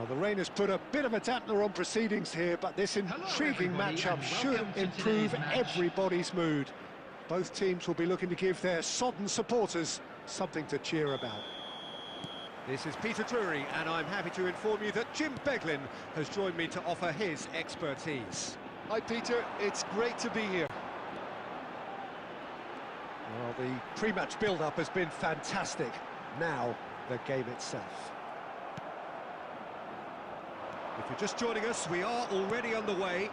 Well, the rain has put a bit of a dampener on proceedings here, but this intriguing matchup should improve everybody's mood. Both teams will be looking to give their sodden supporters something to cheer about. This is Peter Drury, and I'm happy to inform you that Jim Beglin has joined me to offer his expertise. Hi Peter, it's great to be here. Well, the pre-match build-up has been fantastic. Now, the game itself. If you're just joining us, we are already underway.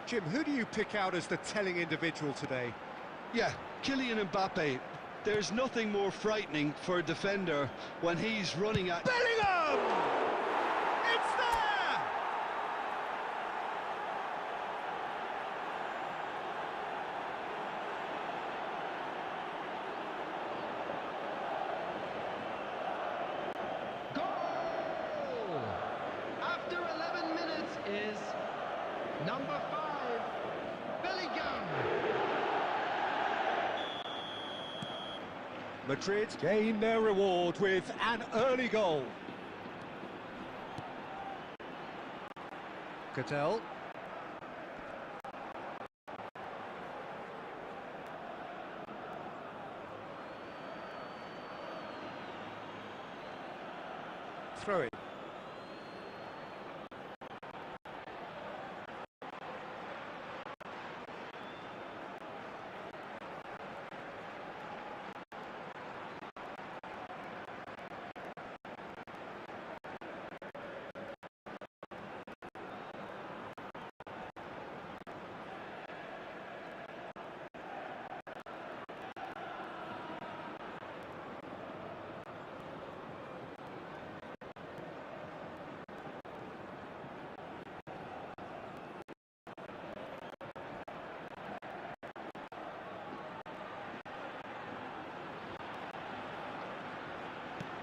Jim, who do you pick out as the telling individual today? Yeah, Kylian Mbappe. There's nothing more frightening for a defender when he's running at... Bellingham! It's there! Goal! After 11 minutes is number 5, Bellingham. Madrid gain their reward with an early goal. Cattell. Throw it.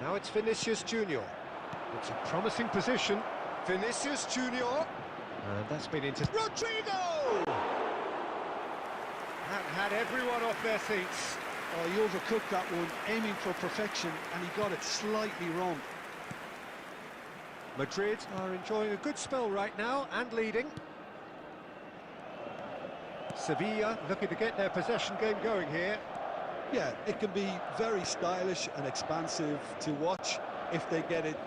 Now it's Vinicius Junior. It's a promising position. Vinicius Junior. And that's been into... Rodrigo! That had everyone off their seats. Oh, he overcooked that one, aiming for perfection, and he got it slightly wrong. Madrid are enjoying a good spell right now and leading. Sevilla looking to get their possession game going here. Yeah, it can be very stylish and expansive to watch if they get it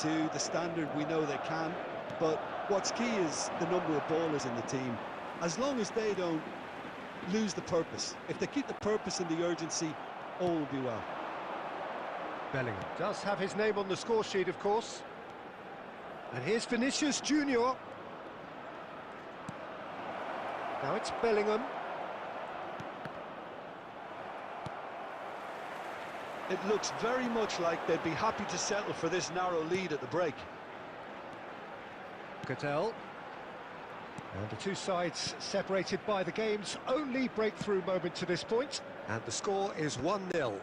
to the standard we know they can. But what's key is the number of ballers in the team. As long as they don't lose the purpose, if they keep the purpose and the urgency, all will be well. Bellingham does have his name on the score sheet, of course. And here's Vinicius Junior. Now it's Bellingham. It looks very much like they'd be happy to settle for this narrow lead at the break. Cattell. And the two sides separated by the game's only breakthrough moment to this point. And the score is 1-0.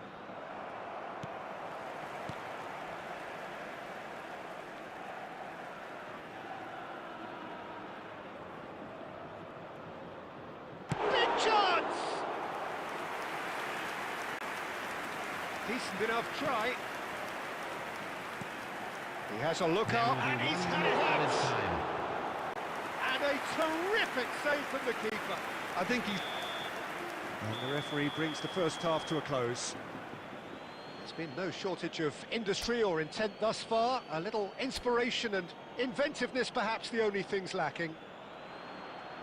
Big chance! Decent enough try. He has a look up and he's had it out. And a terrific save from the keeper. I think he's... And the referee brings the first half to a close. There's been no shortage of industry or intent thus far. A little inspiration and inventiveness perhaps the only things lacking.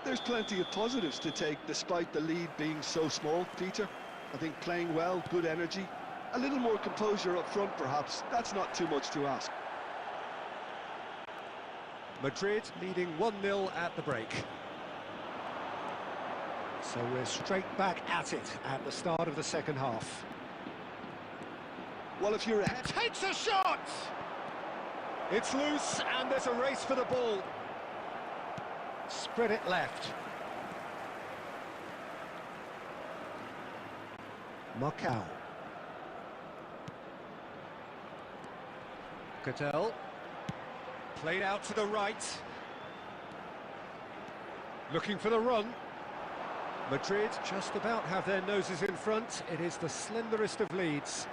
There's plenty of positives to take despite the lead being so small, Peter. I think playing well, good energy. A little more composure up front, perhaps. That's not too much to ask. Madrid leading 1-0 at the break. So we're straight back at it at the start of the second half. Well, if you're ahead... Takes a shot! It's loose and there's a race for the ball. Spread it left. Macau. Cattell. Played out to the right. Looking for the run. Madrid just about have their noses in front. It is the slenderest of leads.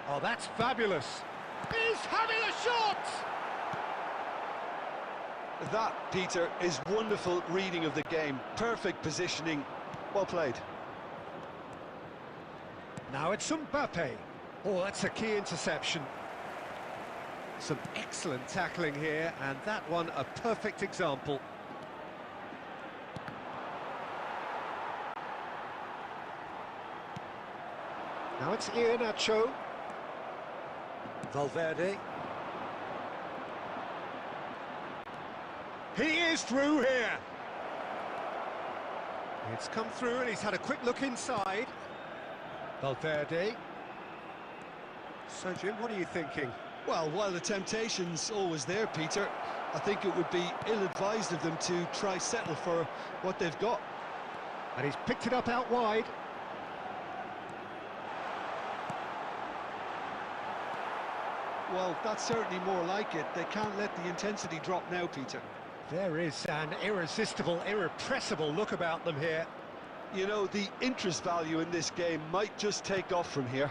Oh, that's fabulous. He's having a shot! That, Peter, is wonderful reading of the game. Perfect positioning. Well played. Now it's Mbappe. Oh, that's a key interception. Some excellent tackling here, and that one a perfect example. Now it's Iheanacho. Valverde. He is through here. It's come through and he's had a quick look inside. Valverde. So, Jim, what are you thinking? Well, while the temptation's always there, Peter, I think it would be ill-advised of them to try settle for what they've got. And he's picked it up out wide. Well, that's certainly more like it. They can't let the intensity drop now, Peter. There is an irresistible, irrepressible look about them here. You know, the interest value in this game might just take off from here.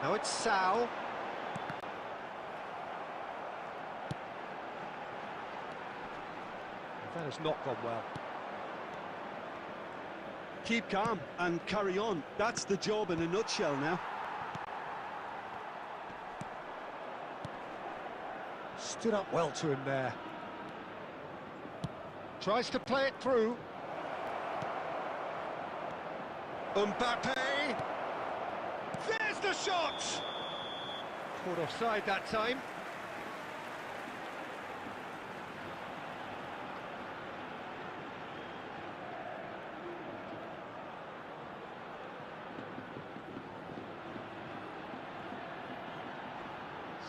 Now it's Sao. That has not gone well. Keep calm and carry on. That's the job in a nutshell now. Stood up well to him there. Tries to play it through. Mbappe! There's the shot! Caught offside that time.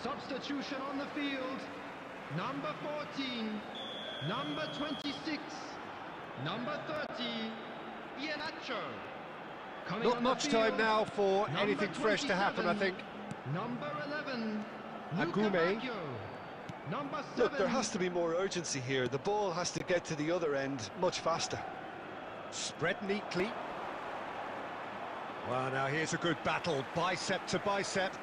Substitution on the field. Number 14, number 26, number 30, Iheanacho. Not much time now for anything fresh to happen, I think. Number 11, Agume. Number 7. Look, there has to be more urgency here. The ball has to get to the other end much faster. Spread neatly. Well, now here's a good battle, bicep to bicep.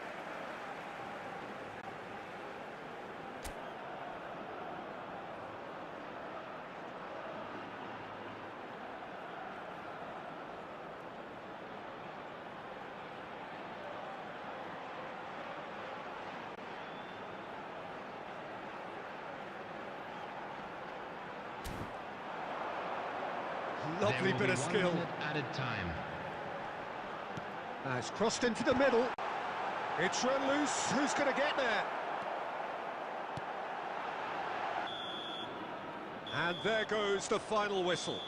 Lovely bit of skill. Added time. It's crossed into the middle. It's run loose. Who's going to get there? And there goes the final whistle.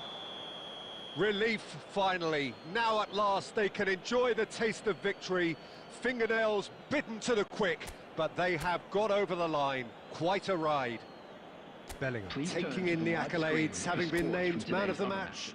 Relief, finally. Now at last they can enjoy the taste of victory. Fingernails bitten to the quick, but they have got over the line. Quite a ride. Bellingham taking in the accolades, having been named man of the match.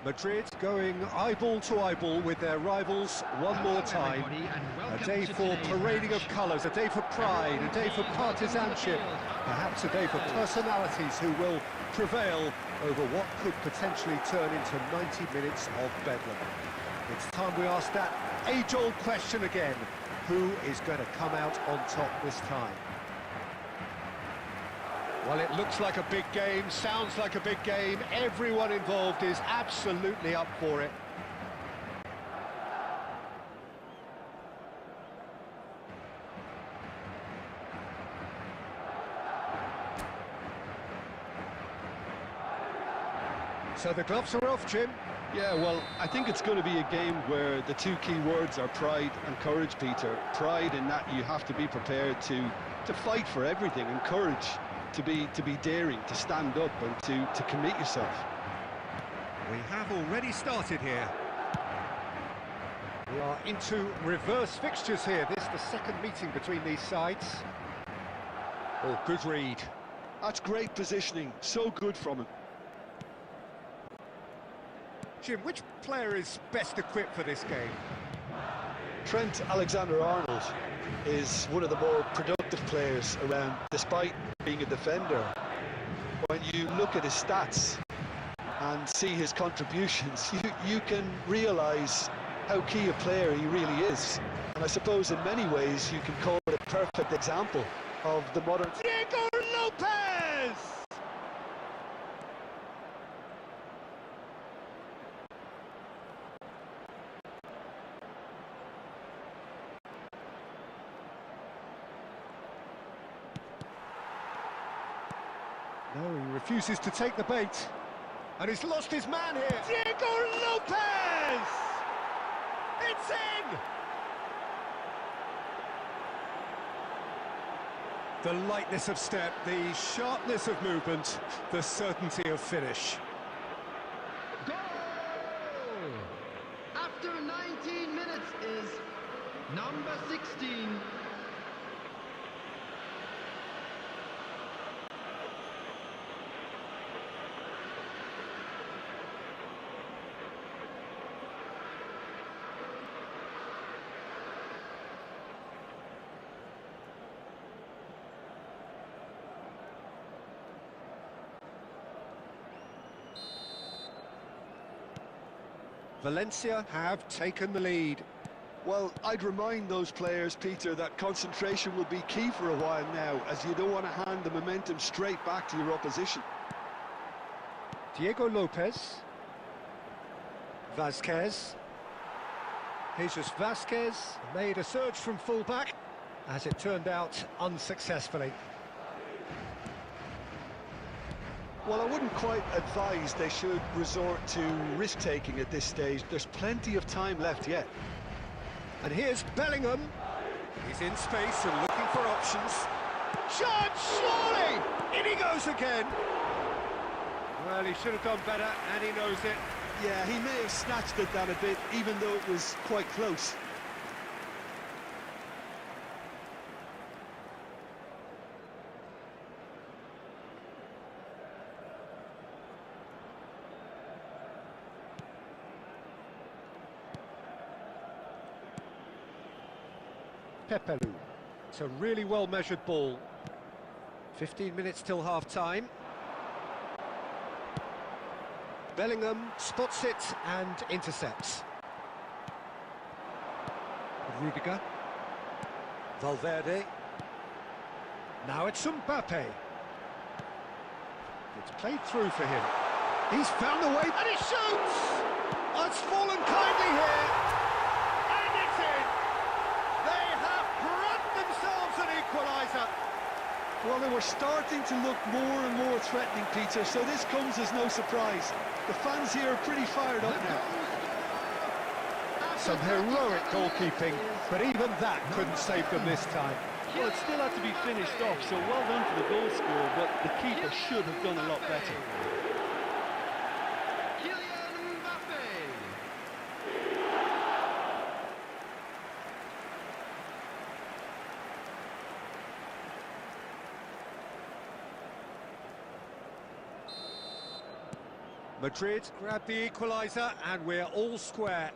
Madrid going eyeball to eyeball with their rivals one more time. A day for parading of colours, a day for pride, a day for partisanship, perhaps a day for personalities who will prevail over what could potentially turn into 90 minutes of bedlam. It's time we ask that age-old question again. Who is going to come out on top this time? Well, it looks like a big game, sounds like a big game. Everyone involved is absolutely up for it. So the gloves are off, Jim. Yeah, well, I think it's going to be a game where the two key words are pride and courage, Peter. Pride in that you have to be prepared to fight for everything, and courage to be daring, to stand up and to commit yourself. We have already started here. We are into reverse fixtures here. This is the second meeting between these sides. Oh, good read. That's great positioning, so good from him. Jim, which player is best equipped for this game? Trent Alexander-Arnold is one of the more productive players around, despite being a defender. When you look at his stats and see his contributions, you can realise how key a player he really is. And I suppose in many ways you can call it a perfect example of the modern... Diego Lopez! No, he refuses to take the bait. And he's lost his man here. Diego Lopez! It's in! The lightness of step, the sharpness of movement, the certainty of finish. Goal! After 19 minutes is number 16. Valencia have taken the lead. Well, I'd remind those players, Peter, that concentration will be key for a while now, as you don't want to hand the momentum straight back to your opposition. Diego Lopez. Vasquez. Jesus Vasquez made a surge from fullback, as it turned out unsuccessfully. Well, I wouldn't quite advise they should resort to risk-taking at this stage. There's plenty of time left yet. And here's Bellingham. He's in space and looking for options. Shot, surely! In he goes again. Well, he should have done better, and he knows it. Yeah, he may have snatched it down a bit, even though it was quite close. Pepelu. It's a really well-measured ball. 15 minutes till half-time. Bellingham spots it and intercepts. Rudiger. Valverde. Now it's Mbappe. It's played through for him. He's found a way, and he shoots! Oh, it's fallen kindly here. And it's in! They have brought themselves an equaliser. Well, they were starting to look more and more threatening, Peter, so this comes as no surprise. The fans here are pretty fired up now. Some heroic goalkeeping, but even that couldn't save them this time. Well, it still had to be finished off, so well done for the goal scorer, but the keeper should have done a lot better. Madrid grab the equaliser and we're all square.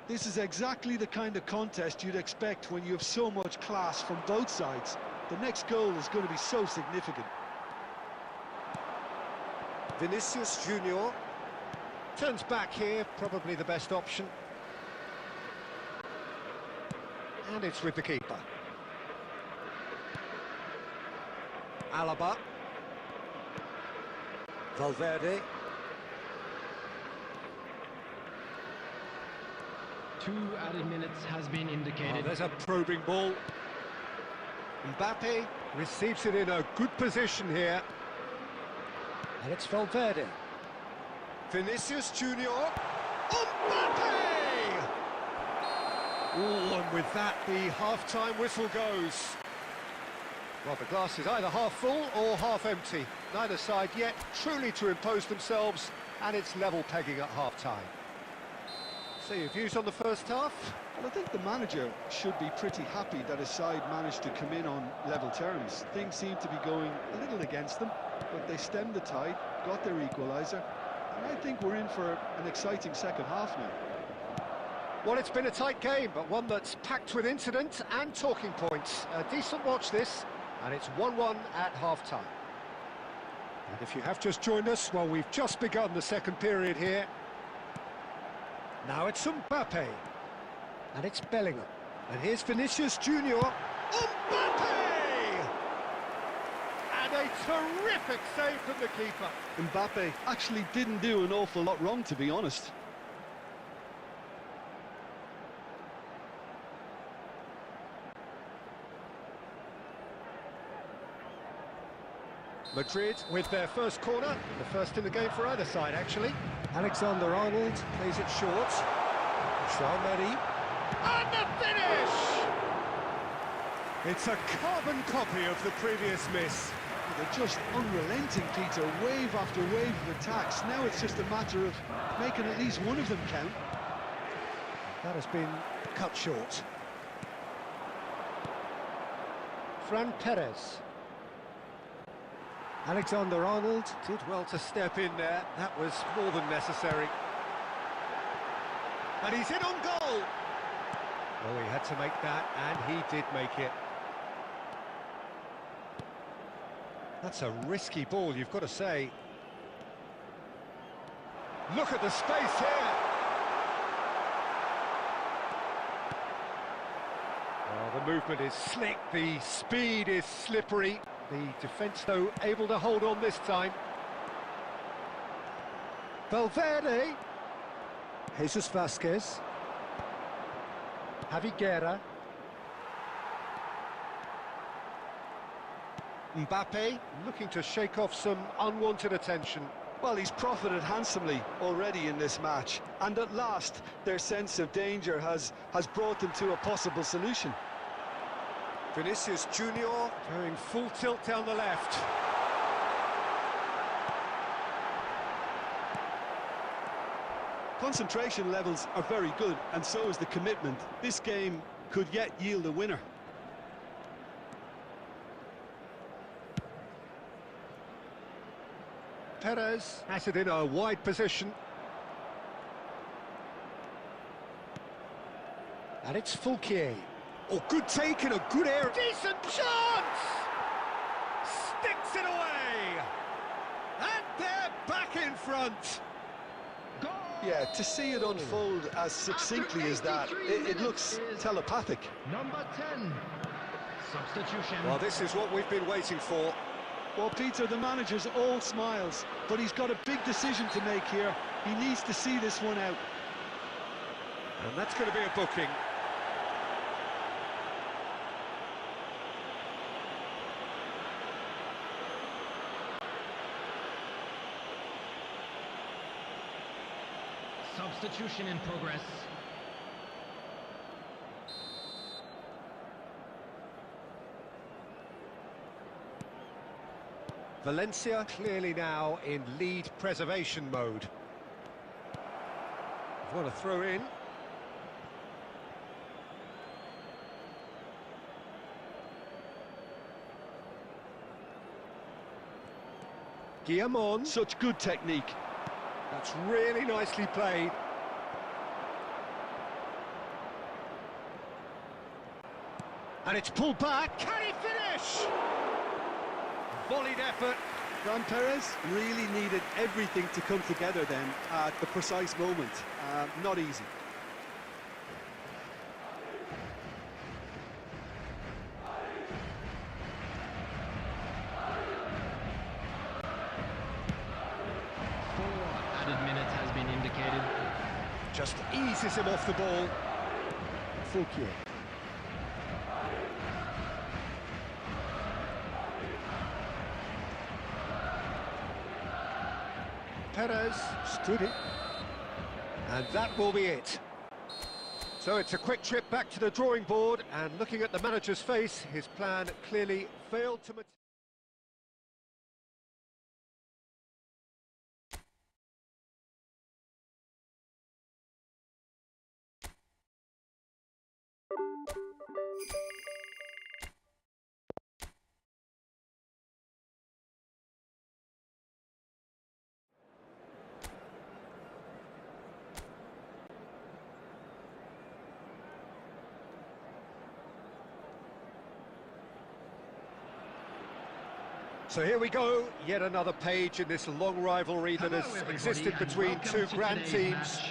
This is exactly the kind of contest you'd expect when you have so much class from both sides. The next goal is going to be so significant. Vinicius Junior turns back here, probably the best option. And it's with the keeper. Alaba. Valverde. 2 added minutes has been indicated. Oh, there's a probing ball. Mbappe receives it in a good position here. And it's Valverde. Vinicius Junior. Mbappe! Oh, and with that, the half-time whistle goes. Well, the glass is either half full or half empty. Neither side yet truly to impose themselves, and it's level pegging at half-time. So your views on the first half? Well, I think the manager should be pretty happy that his side managed to come in on level terms. Things seem to be going a little against them, but they stemmed the tide, got their equaliser, and I think we're in for an exciting second half now. Well, it's been a tight game, but one that's packed with incident and talking points. A decent watch this, and it's 1-1 at half-time. And if you have just joined us, well, we've just begun the second period here. Now it's Mbappe, and it's Bellingham, and here's Vinicius Junior. Mbappe! And a terrific save from the keeper. Mbappe actually didn't do an awful lot wrong, to be honest. Madrid with their first corner, the first in the game for either side, actually. Alexander-Arnold plays it short. Jean-Marie. And the finish! It's a carbon copy of the previous miss. They're just unrelenting, Peter, wave after wave of attacks. Now it's just a matter of making at least one of them count. That has been cut short. Fran Perez. Alexander-Arnold did well to step in there. That was more than necessary. And he's in on goal! Oh, he had to make that, and he did make it. That's a risky ball, you've got to say. Look at the space here! Oh, the movement is slick, the speed is slippery. The defence, though, able to hold on this time. Valverde. Jesus Vasquez. Javi Guerra. Mbappe looking to shake off some unwanted attention. Well, he's profited handsomely already in this match, and at last their sense of danger has brought them to a possible solution. Vinicius Junior going full tilt down the left. Concentration levels are very good, and so is the commitment. This game could yet yield a winner. Perez has it in a wide position. And it's Fulquier. Oh, good take in a good area. Decent chance! Sticks it away! And they're back in front. Goal! Yeah, to see it unfold as succinctly as that, it looks telepathic. Number 10. Substitution. Well, this is what we've been waiting for. Well, Peter, the manager's all smiles, but he's got a big decision to make here. He needs to see this one out. And that's going to be a booking. Substitution in progress. Valencia clearly now in lead preservation mode. Want to throw in. Guillamon. Such good technique. That's really nicely played. And it's pulled back. Can he finish? Volleyed effort. Fran Perez really needed everything to come together then at the precise moment. Not easy. Added minutes has been indicated. Just eases him off the ball. Fouquier. Perez stood it, and that will be it. So it's a quick trip back to the drawing board, and looking at the manager's face, his plan clearly failed to materialize. So here we go, yet another page in this long rivalry that has existed between two grand teams.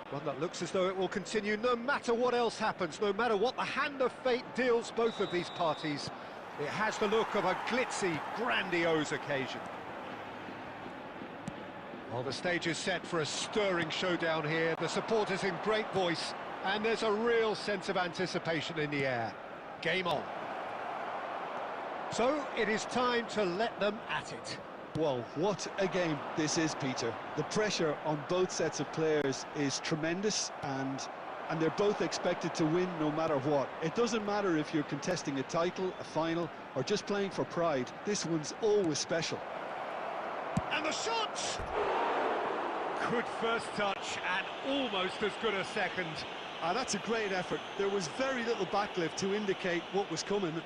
One that looks as though it will continue no matter what else happens, no matter what the hand of fate deals both of these parties. It has the look of a glitzy, grandiose occasion. Well, the stage is set for a stirring showdown here. The supporters in great voice, and there's a real sense of anticipation in the air. Game on. So, it is time to let them at it. Well, what a game this is, Peter. The pressure on both sets of players is tremendous, and they're both expected to win no matter what. It doesn't matter if you're contesting a title, a final, or just playing for pride. This one's always special. And the shot! Good first touch, and almost as good a second. That's a great effort. There was very little backlift to indicate what was coming.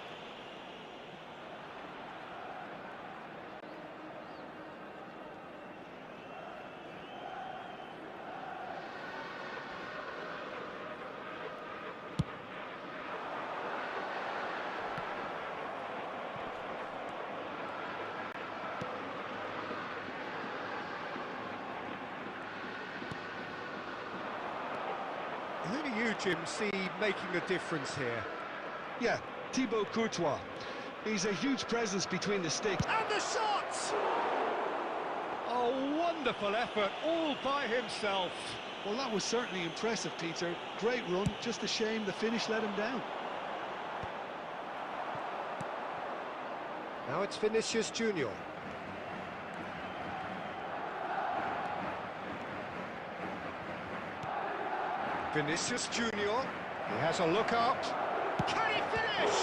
Who do you, Jim, see making a difference here? Yeah, Thibaut Courtois. He's a huge presence between the sticks. And the shot! A wonderful effort, all by himself. Well, that was certainly impressive, Peter. Great run, just a shame the finish let him down. Now it's Vinicius Junior. Vinicius Junior, he has a look up. Can he finish?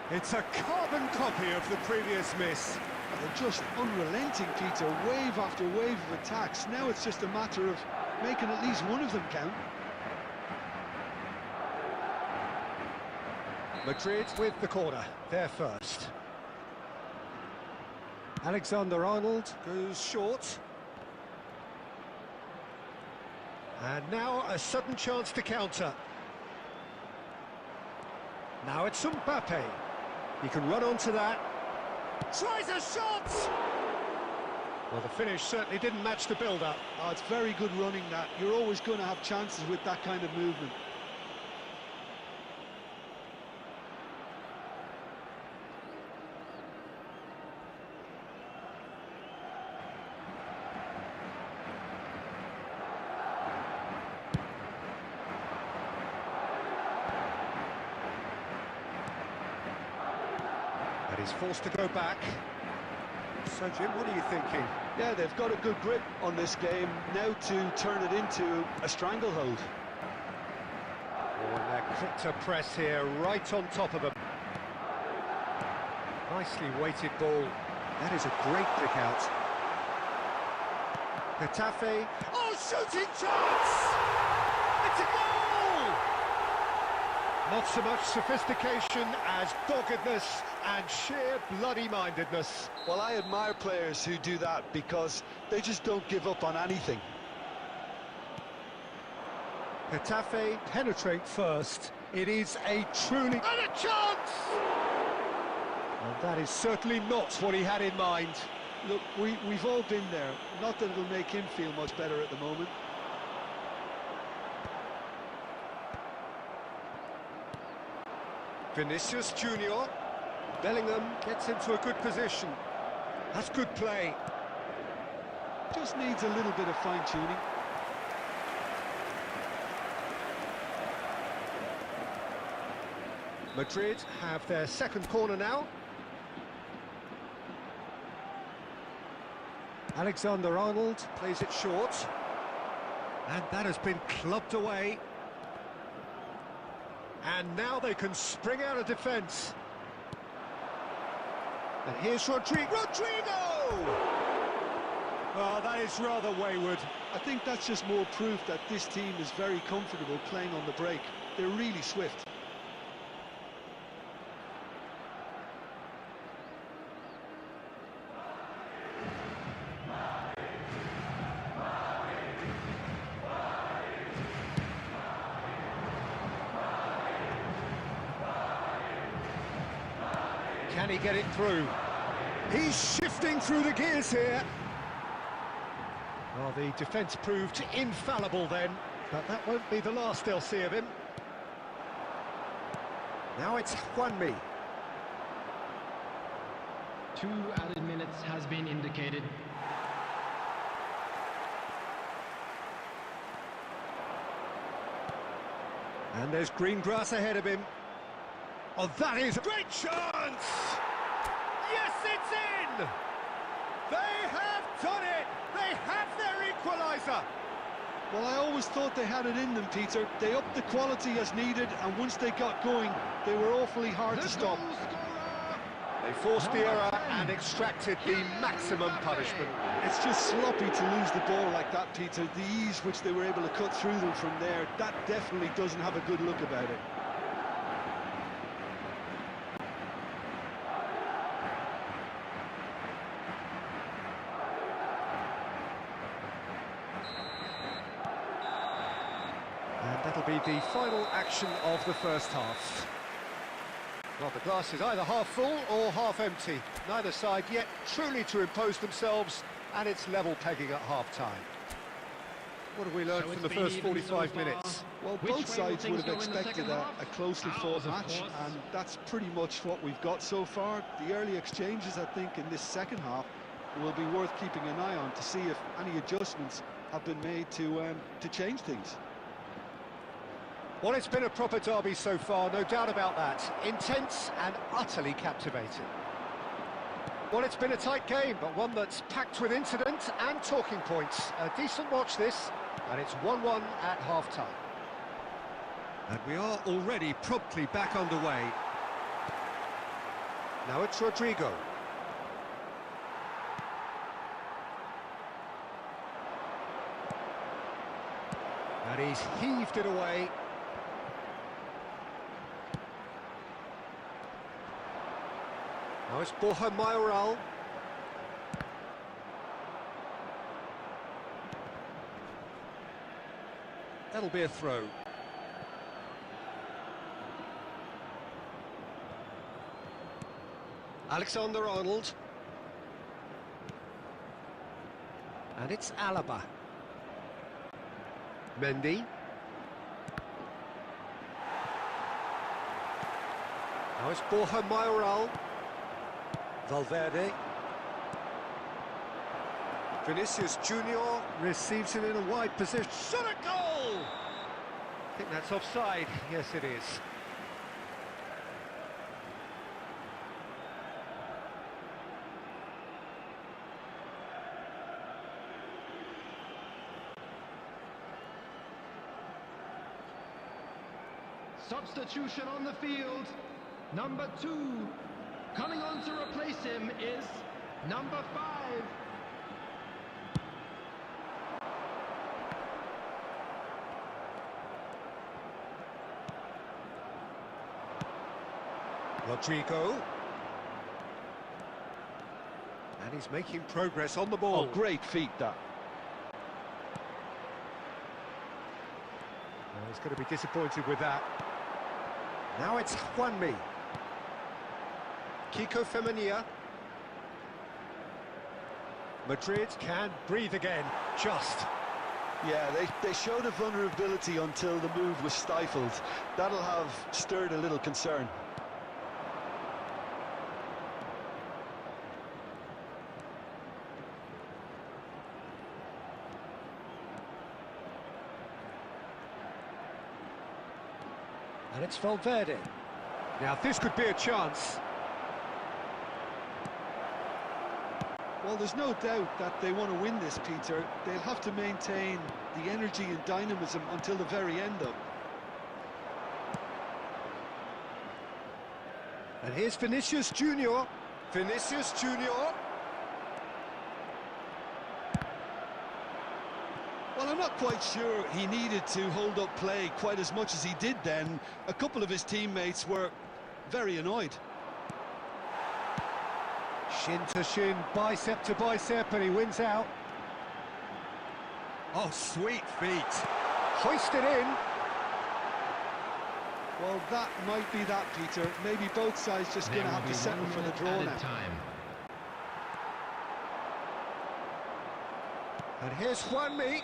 It's a carbon copy of the previous miss. They're just unrelenting, Peter. Wave after wave of attacks. Now it's just a matter of making at least one of them count. Madrid with the corner, they're first. Alexander-Arnold goes short. And now a sudden chance to counter. Now it's Mbappe. He can run onto that. Tries a shot! Well, the finish certainly didn't match the build-up. Oh, it's very good running, that. You're always going to have chances with that kind of movement. And he's forced to go back. So, Jim, what are you thinking? Yeah, they've got a good grip on this game, now to turn it into a stranglehold. Oh, and they're quick to press here, right on top of them. Nicely weighted ball. That is a great pick out. Getafe. Oh, shooting chance! It's a goal! Not so much sophistication as doggedness and sheer bloody-mindedness. Well, I admire players who do that because they just don't give up on anything. Getafe penetrate first. It is a truly... And a chance! And that is certainly not what he had in mind. Look, we've all been there. Not that it'll make him feel much better at the moment. Vinicius Junior. Bellingham gets into a good position. That's good play. Just needs a little bit of fine-tuning. Madrid have their second corner now. Alexander-Arnold plays it short. And that has been clubbed away. And now they can spring out of defence. And here's Rodrigo! Oh, that is rather wayward. I think that's just more proof that this team is very comfortable playing on the break. They're really swift. Can he get it through? He's shifting through the gears here. Well, the defence proved infallible then, but that won't be the last they'll see of him. Now it's Juanmi. 2 added minutes has been indicated. And there's green grass ahead of him. Oh, that is a great chance! Yes, it's in! They have done it! They have their equaliser! Well, I always thought they had it in them, Peter. They upped the quality as needed, and once they got going, they were awfully hard to stop. They forced the error and extracted the maximum punishment. It's just sloppy to lose the ball like that, Peter. The ease which they were able to cut through them from there, that definitely doesn't have a good look about it. And that'll be the final action of the first half. Well, the glass is either half full or half empty. Neither side yet truly to impose themselves, and it's level pegging at half-time. What have we learned from the first 45 minutes? Well, both sides would have expected a closely fought match, and that's pretty much what we've got so far. The early exchanges, I think, in this second half will be worth keeping an eye on to see if any adjustments have been made to change things. Well, it's been a proper derby so far, no doubt about that. Intense and utterly captivating. Well, it's been a tight game, but one that's packed with incident and talking points. A decent watch this, and it's 1-1 at half-time. And we are already promptly back underway. Now it's Rodrigo. And he's heaved it away. Now it's Borja Mayoral. That'll be a throw. Alexander-Arnold. And it's Alaba. Mendy. Now it's Borja Mayoral. Valverde. Vinicius Junior receives it in a wide position. Shot a goal! I think that's offside. Yes, it is. Substitution on the field. Number 2. Coming on to replace him is number 5. Rodrigo. And he's making progress on the ball. Oh, great feat, that. Well, he's going to be disappointed with that. Now it's Juanmi. Kiko Femenia. Madrid can breathe again, just. Yeah, they showed a vulnerability until the move was stifled. That'll have stirred a little concern. And it's Valverde. Now this could be a chance. Well, there's no doubt that they want to win this, Peter. They'll have to maintain the energy and dynamism until the very end, though. And here's Vinicius Junior. Vinicius Junior. Well, I'm not quite sure he needed to hold up play quite as much as he did then. A couple of his teammates were very annoyed. Shin to shin, bicep to bicep, and he wins out. Oh, sweet feet. Hoisted in. Well, that might be that, Peter. Maybe both sides just going to have to settle for the draw now. And here's Juanmi.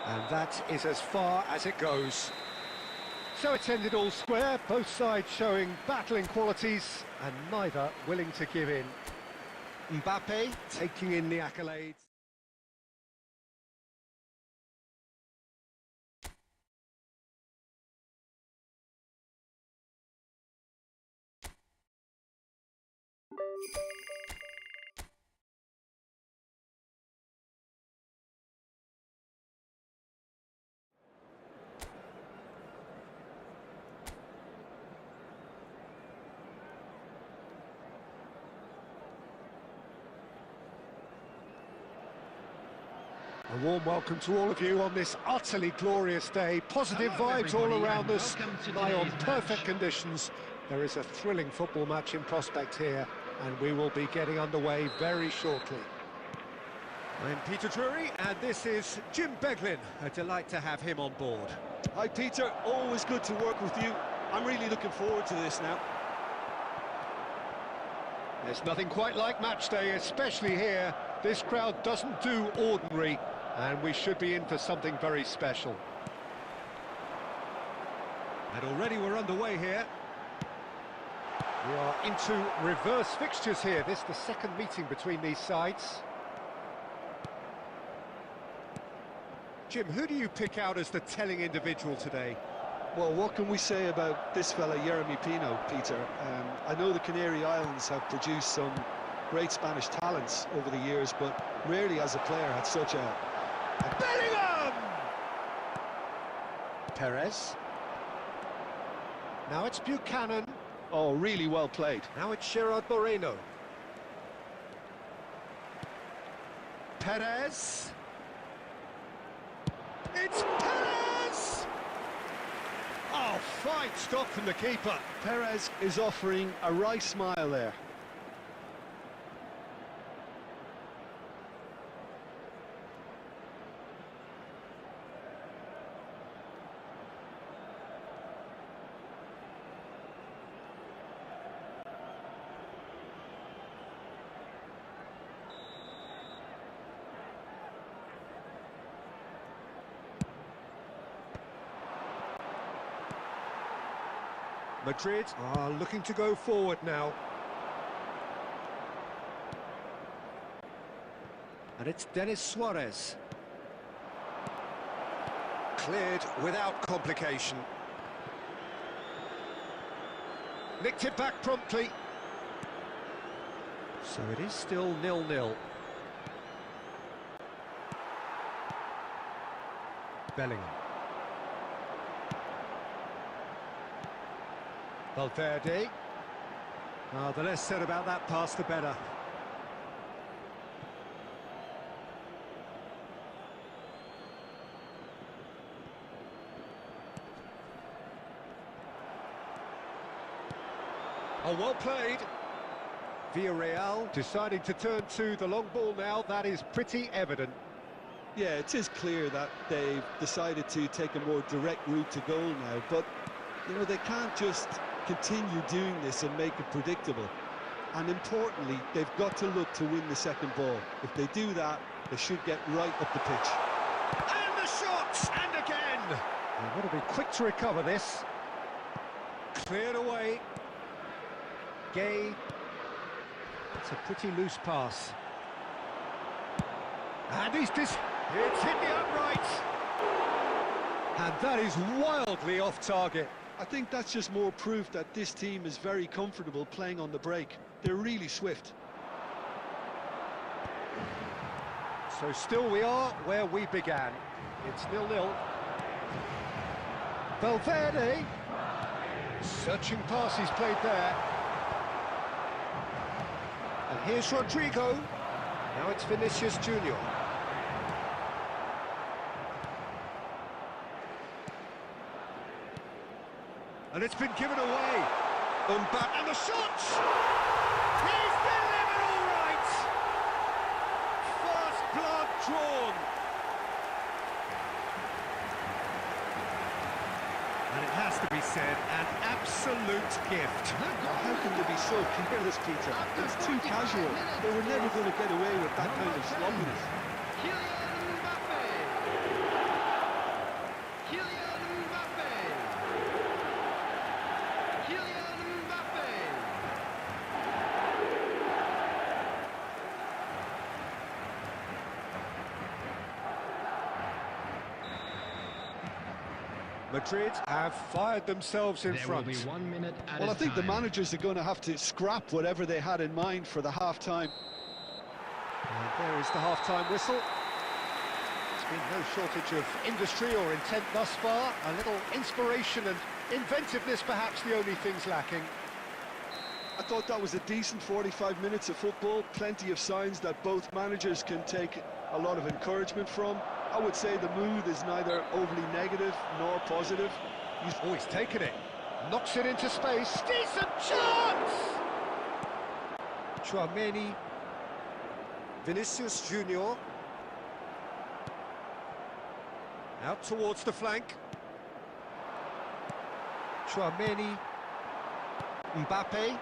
And that is as far as it goes. So it's ended all square, both sides showing battling qualities and neither willing to give in. Mbappe taking in the accolades. A warm welcome to all of you on this utterly glorious day. Positive vibes all around us, lie on perfect conditions. There is a thrilling football match in prospect here, and we will be getting underway very shortly. I'm Peter Drury, and this is Jim Beglin. A delight to have him on board. Hi, Peter. Always good to work with you. I'm really looking forward to this now. There's nothing quite like match day, especially here. This crowd doesn't do ordinary, and we should be in for something very special. And already we're underway here. We are into reverse fixtures here. This is the second meeting between these sides. Jim, who do you pick out as the telling individual today? Well, what can we say about this fella, Jeremy Pino, Peter? I know the Canary Islands have produced some great Spanish talents over the years, but rarely as a player had such a... Bellingham! Perez. Now it's Buchanan. Oh, really well played. Now it's Gerard Moreno. Perez. It's Perez! Oh, fine stop from the keeper. Perez is offering a wry smile there. Madrid are looking to go forward now. And it's Denis Suarez. Cleared without complication. Nicked it back promptly. So it is still 0-0. Bellingham. Valverde. The less said about that pass, the better. Oh, well played. Villarreal deciding to turn to the long ball now. That is pretty evident. Yeah, it is clear that they've decided to take a more direct route to goal now, but, you know, they can't just continue doing this and make it predictable. And importantly, they've got to look to win the second ball. If they do that, they should get right up the pitch. And the shot! And again! They've got to be quick to recover this. Cleared away. Gay. It's a pretty loose pass. And it's hit the upright. And that is wildly off target. I think that's just more proof that this team is very comfortable playing on the break. They're really swift. So still we are where we began. It's 0-0. Valverde. Searching pass he's played there. And here's Rodrigo. Now it's Vinicius Junior. And it's been given away. And the shot! He's delivered all right! First blood drawn. And it has to be said, an absolute gift. How can they be so careless, Peter? It's too casual. They were never going to get away with that kind of sloppiness. Madrid have fired themselves in front. There will be 1 minute at Well, a I think time. the managers are going to have to scrap whatever they had in mind for the half-time. And there is the half-time whistle. There's been no shortage of industry or intent thus far. A little inspiration and inventiveness, perhaps the only things lacking. I thought that was a decent 45 minutes of football. Plenty of signs that both managers can take a lot of encouragement from. I would say the mood is neither overly negative nor positive. He's taken it. Knocks it into space. Decent chance! Tchouaméni. Vinicius Junior. Out towards the flank. Tchouaméni. Mbappe.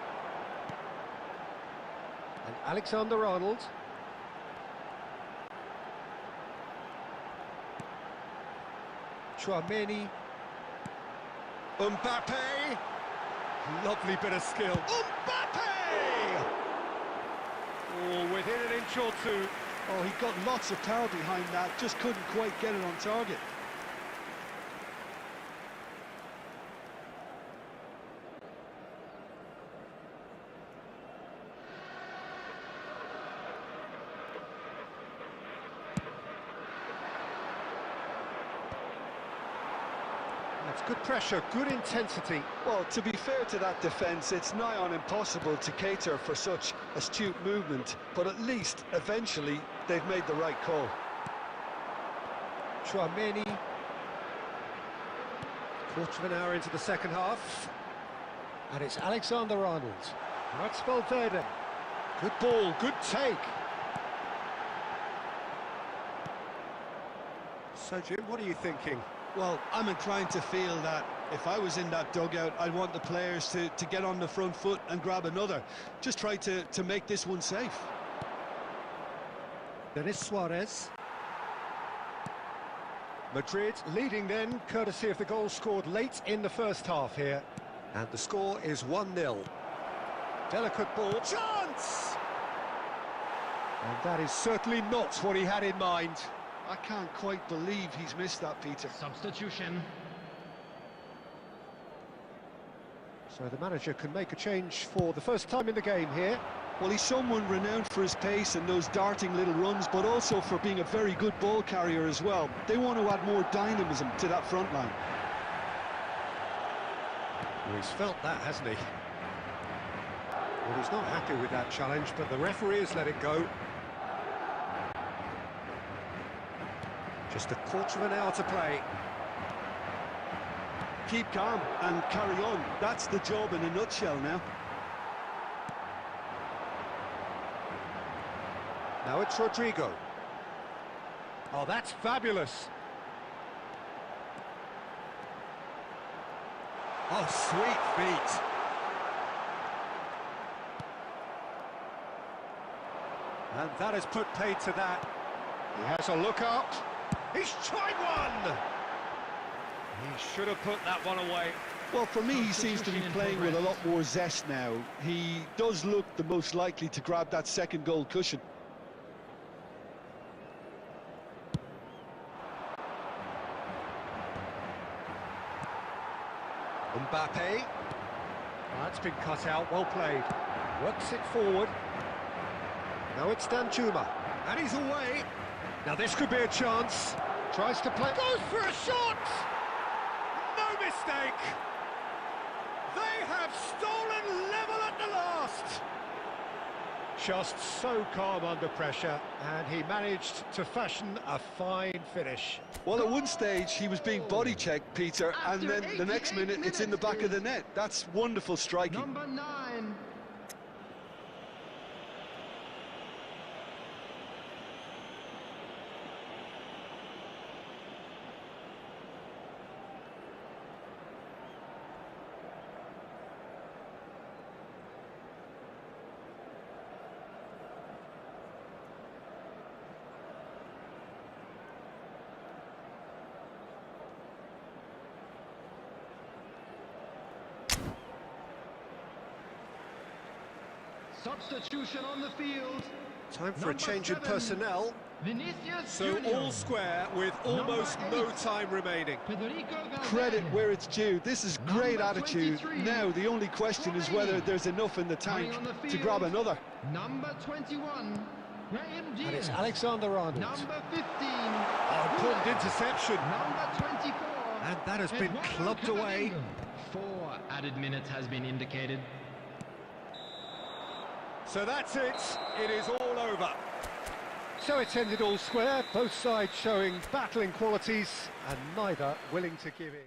And Alexander-Arnold. Tchouaméni. Mbappe. Lovely bit of skill. Mbappe! Oh, within an inch or two. Oh, he got lots of power behind that, just couldn't quite get it on target. That's good pressure, good intensity. Well, to be fair to that defence, it's nigh on impossible to cater for such astute movement, but at least, eventually, they've made the right call. Tchouaméni. Quarter of an hour into the second half. And it's Alexander-Arnold. That's Valverde. Good ball, good take. So, Jim, what are you thinking? Well, I'm inclined to feel that if I was in that dugout, I'd want the players to get on the front foot and grab another. Just try to make this one safe. Denis Suarez. Madrid leading then, courtesy of the goal scored late in the first half here. And the score is 1-0. Delicate ball. Chance! And that is certainly not what he had in mind. I can't quite believe he's missed that, Peter. Substitution. So the manager can make a change for the first time in the game here. Well, he's someone renowned for his pace and those darting little runs, but also for being a very good ball carrier as well. They want to add more dynamism to that front line. Well, he's felt that, hasn't he? Well, he's not happy with that challenge, but the referee has let it go. Just a quarter of an hour to play. Keep calm and carry on. That's the job in a nutshell now. Now it's Rodrigo. Oh, that's fabulous. Oh, sweet feet. And that has put paid to that. He has a look up. He's tried one! He should have put that one away. Well, for me, he seems to be playing with a lot more zest now. He does look the most likely to grab that second goal cushion. Mbappe. That's been cut out, well played. Works it forward. Now it's Danjuma. And he's away. Now this could be a chance. Tries to play. Goes for a shot! No mistake! They have stolen level at the last! Just so calm under pressure, and he managed to fashion a fine finish. Well, at one stage, he was being body-checked, Peter, and then the next minute, it's in the back of the net. That's wonderful striking. Number 9. Substitution on the field. Time for a change in 7, personnel. Vinicius So Junior. all square with almost Number 8, no time remaining. Federico Valverde. Credit where it's due. This is great Number attitude. 23, Now, the only question is whether there's enough in the tank Coming on the to field, grab another. Number 21, Graham And Diaz. it's Alexander Arnold. Number 15, Oh, important interception. Number 24, And that has been Eduardo clubbed away. Camavinga. 4 added minutes has been indicated. So that's it. It is all over. So it's ended all square, both sides showing battling qualities and neither willing to give in.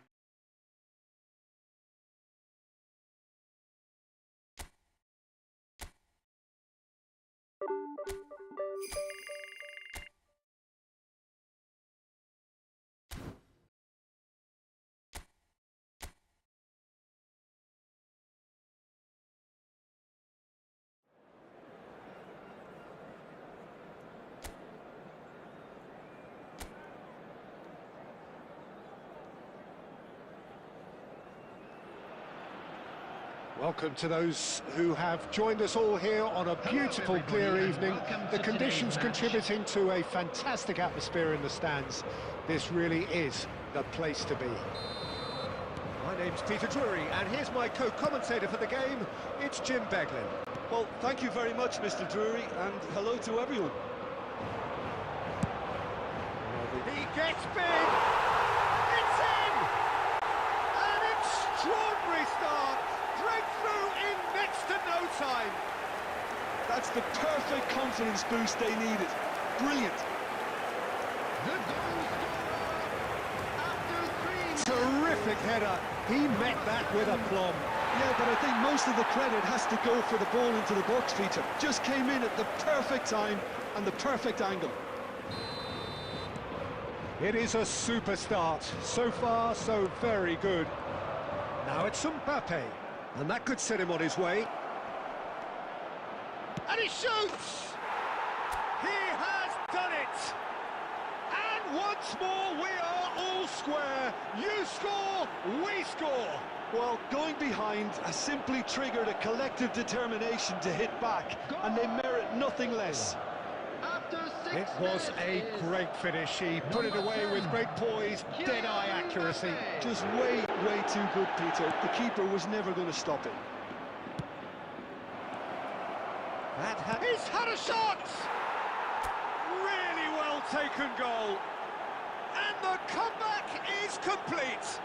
Welcome to those who have joined us all here on a beautiful, everybody, clear and evening. welcome The to conditions today's match. contributing to a fantastic atmosphere in the stands. This really is the place to be. My name's Peter Drury, and here's my co-commentator for the game. It's Jim Beglin. Well, thank you very much, Mr. Drury, and hello to everyone. He gets big! It's in! An extraordinary start! Breakthrough in next to no time! That's the perfect confidence boost they needed. Brilliant. The goal scorer after 3 Terrific header. He met that with aplomb. Yeah, but I think most of the credit has to go for the ball into the box, Peter. Just came in at the perfect time and the perfect angle. It is a super start. So far, so very good. Now it's Mbappe, and that could set him on his way. And he shoots! He has done it! And once more, we are all square. You score, we score. Well, going behind has simply triggered a collective determination to hit back, and they merit nothing less. After 6 It was a minutes great finish. He put it away with great poise, dead-eye accuracy. Just way too good, Peter. The keeper was never going to stop it. He's had a shot! Really well taken goal. And the comeback is complete.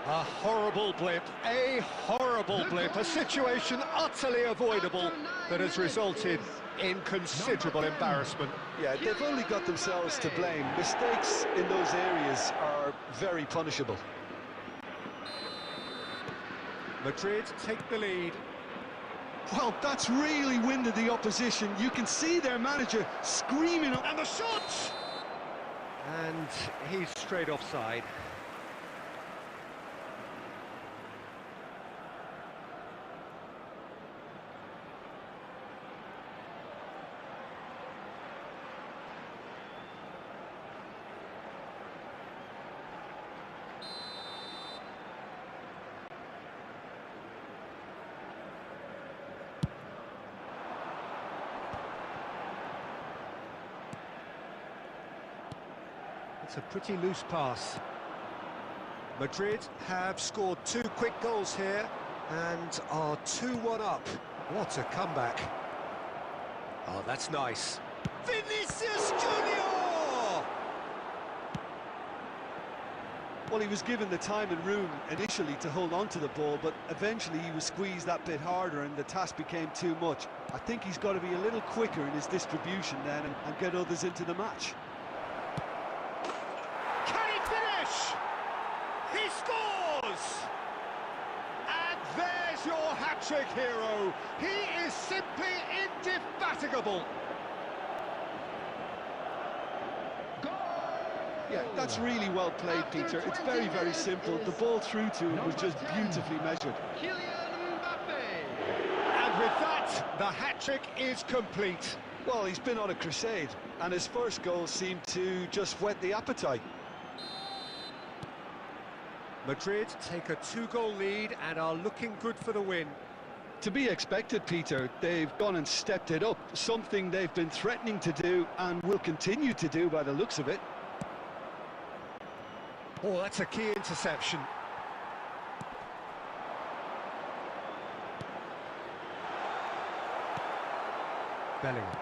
A horrible blip, a situation utterly avoidable that has resulted in considerable embarrassment. Yeah, they've only got themselves to blame. Mistakes in those areas are very punishable. Madrid take the lead. Well, that's really winded the opposition. You can see their manager screaming. And the shot! And he's straight offside. It's a pretty loose pass. Madrid have scored 2 quick goals here and are 2-1 up. What a comeback. Oh, that's nice. Vinicius Junior! Well, he was given the time and room initially to hold on to the ball, but eventually he was squeezed that bit harder and the task became too much. I think he's got to be a little quicker in his distribution then and get others into the match. He scores! And there's your hat-trick hero. He is simply indefatigable. Yeah, that's really well played, Peter. It's very, very simple. The ball through to him was just beautifully measured. And with that, the hat-trick is complete. Well, he's been on a crusade, and his first goal seemed to just whet the appetite. Madrid take a 2-goal lead and are looking good for the win. To be expected, Peter. They've gone and stepped it up, something they've been threatening to do and will continue to do by the looks of it. Oh, that's a key interception. Bellingham.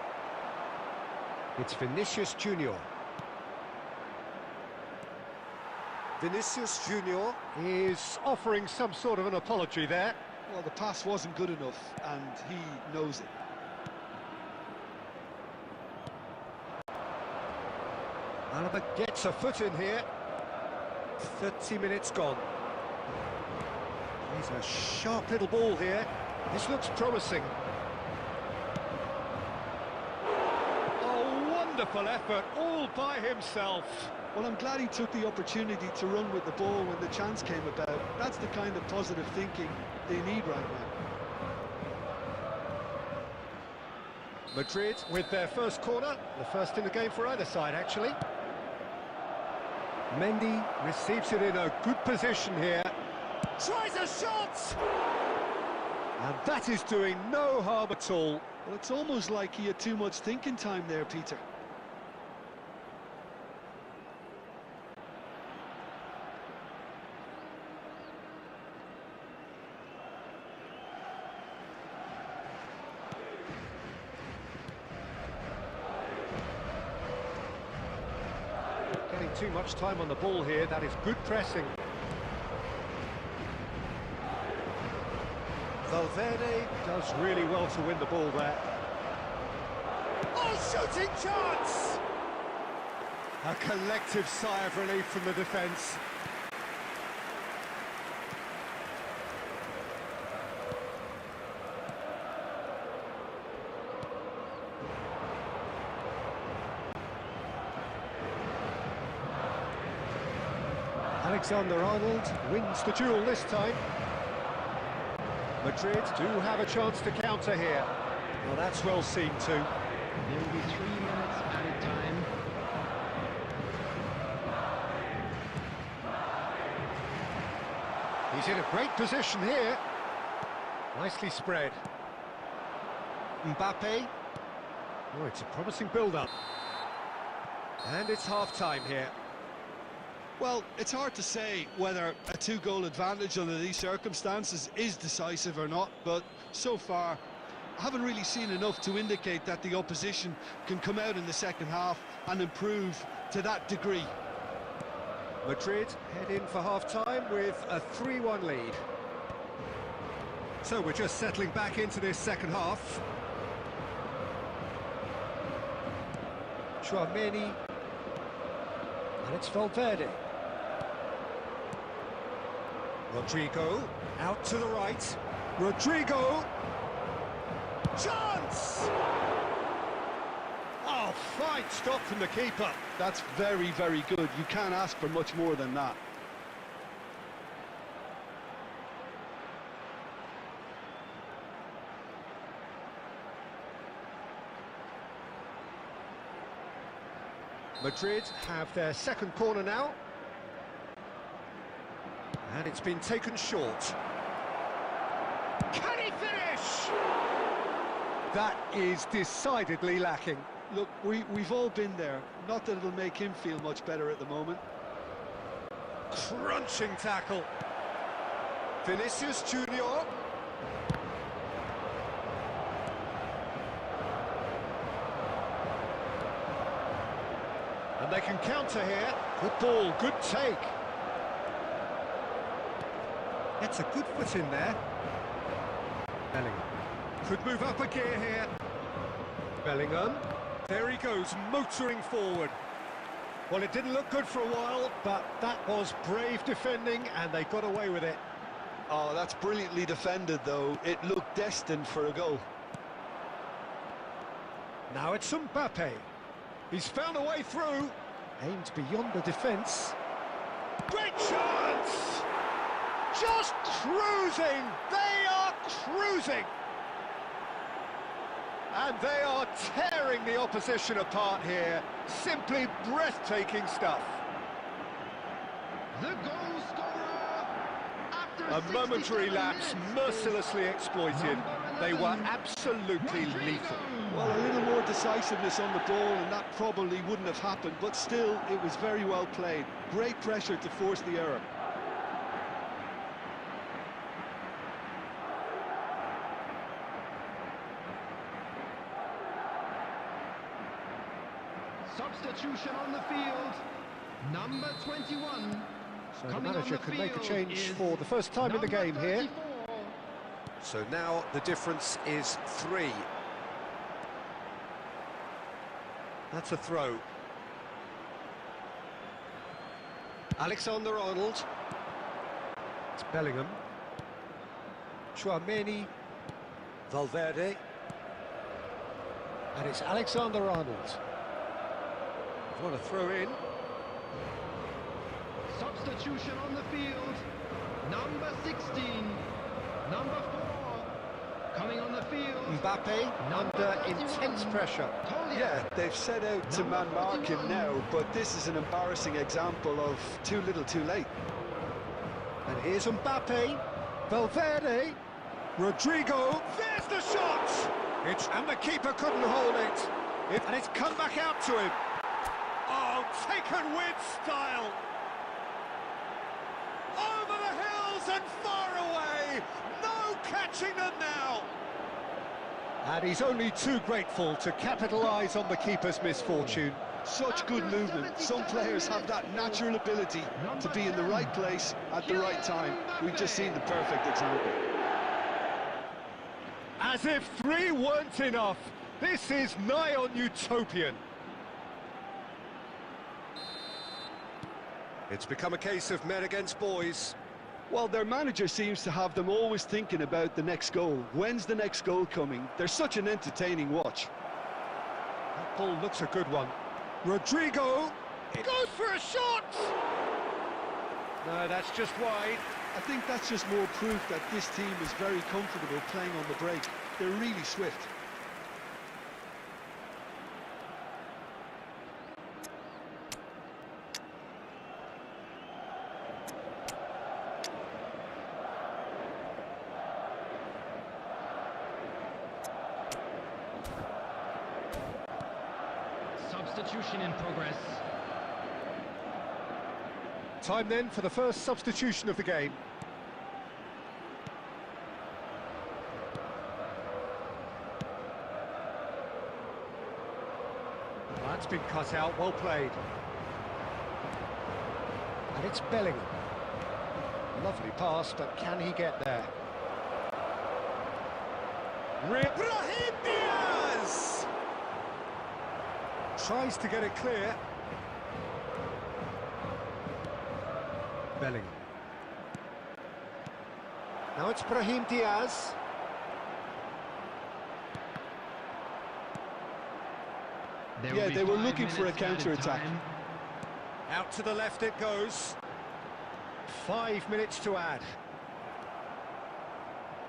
It's Vinicius Junior. Vinicius Junior is offering some sort of an apology there. Well, the pass wasn't good enough, and he knows it. Alaba gets a foot in here. 30 minutes gone. He's a sharp little ball here. This looks promising. Oh, wonderful effort, all by himself. Well, I'm glad he took the opportunity to run with the ball when the chance came about. That's the kind of positive thinking they need right now. Madrid with their first corner, the first in the game for either side, actually. Mendy receives it in a good position here. Tries a shot! And that is doing no harm at all. Well, it's almost like he had too much thinking time there, Peter. Getting too much time on the ball here, that is good pressing. Valverde does really well to win the ball there. Oh, shooting chance! A collective sigh of relief from the defence. Alexander-Arnold wins the duel this time. Madrid do have a chance to counter here. Well, that's well seen too. There will be 3 minutes added time. He's in a great position here. Nicely spread. Mbappe. Oh, it's a promising build-up. And it's half-time here. Well, it's hard to say whether a 2-goal advantage under these circumstances is decisive or not, but so far I haven't really seen enough to indicate that the opposition can come out in the second half and improve to that degree. Madrid head in for half-time with a 3-1 lead. So we're just settling back into this second half. Chouameni. And it's Valverde. Rodrigo, out to the right. Rodrigo! Chance! Oh, fine stop from the keeper. That's very, very good. You can't ask for much more than that. Madrid have their second corner now. And it's been taken short. Can he finish? That is decidedly lacking. Look, we've all been there. Not that it'll make him feel much better at the moment. Crunching tackle. Vinicius Junior. And they can counter here. Good ball, good take. That's a good foot in there. Bellingham. Could move up a gear here. Bellingham. There he goes, motoring forward. Well, it didn't look good for a while, but that was brave defending, and they got away with it. Oh, that's brilliantly defended, though. It looked destined for a goal. Now it's Mbappe. He's found a way through. Aimed beyond the defence. Great chance! Just cruising! They are cruising! And they are tearing the opposition apart here. Simply breathtaking stuff. The goal scorer after A momentary lapse, mercilessly exploited. They were absolutely lethal. Well, a little more decisiveness on the ball, and that probably wouldn't have happened, but still, it was very well played. Great pressure to force the error. Substitution on the field, number 21. So the manager can make a change for the first time in the game here. So now the difference is 3. That's a throw. Alexander-Arnold. It's Bellingham. Chouameni. Valverde. And it's Alexander-Arnold. What a throw in. Substitution on the field, number 16, number 4, coming on the field. Mbappe under intense pressure. Yeah, they've set out to man-mark him now, but this is an embarrassing example of too little too late. And here's Mbappe, Valverde, Rodrigo, there's the shot! And the keeper couldn't hold it. And it's come back out to him. Oh, taken with style. Over the hills and far away. No catching them now. And he's only too grateful to capitalise on the keeper's misfortune. Such good movement. Some players have that natural ability to be in the right place at the right time. We've just seen the perfect example. As if 3 weren't enough. This is nigh on utopian. It's become a case of men against boys. Well, their manager seems to have them always thinking about the next goal. When's the next goal coming? They're such an entertaining watch. That ball looks a good one. Rodrigo, it goes for a shot! No, that's just wide. I think that's just more proof that this team is very comfortable playing on the break. They're really swift. Substitution in progress. Time then for the first substitution of the game. That's been cut out, well played. And it's Bellingham. Lovely pass, but can he get there? Brahim Diaz! Tries to get it clear. Bellingham. Now it's Brahim Diaz. Yeah, they were looking for a counter-attack. Out to the left it goes. 5 minutes to add.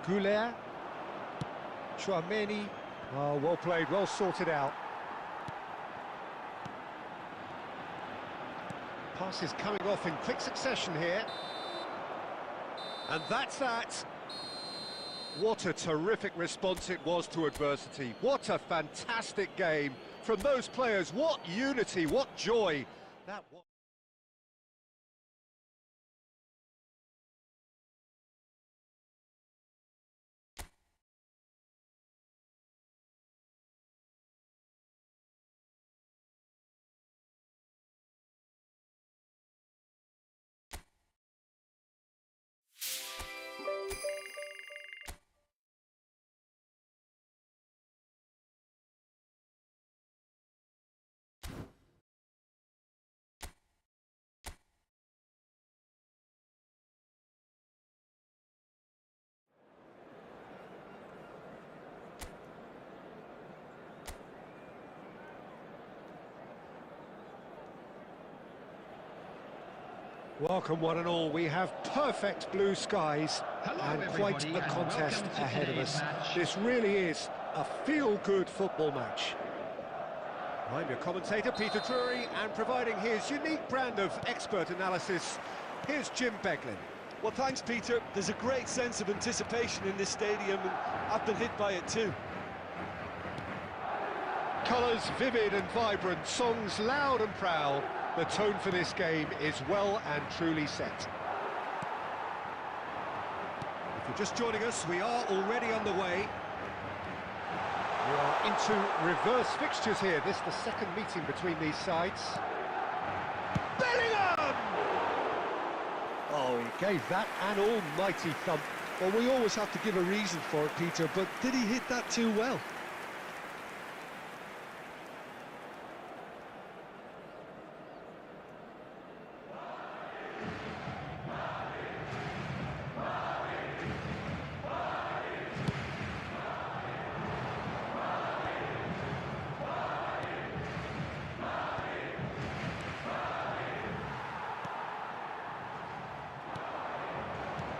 Goulet. Chouameni. Oh, well played, well sorted out. Passes coming off in quick succession here. And that's that. What a terrific response it was to adversity. What a fantastic game from those players. What unity, what joy. That was... Welcome one and all, we have perfect blue skies and quite a contest ahead of us. This really is a feel-good football match. I'm your commentator, Peter Drury, and providing his unique brand of expert analysis, here's Jim Beglin. Well, thanks, Peter. There's a great sense of anticipation in this stadium, and I've been hit by it too. Colours vivid and vibrant, songs loud and proud. The tone for this game is well and truly set. If you're just joining us, we are already underway. We are into reverse fixtures here. This is the second meeting between these sides. Bellingham! Oh, he gave that an almighty thump. Well, we always have to give a reason for it, Peter, but did he hit that too well?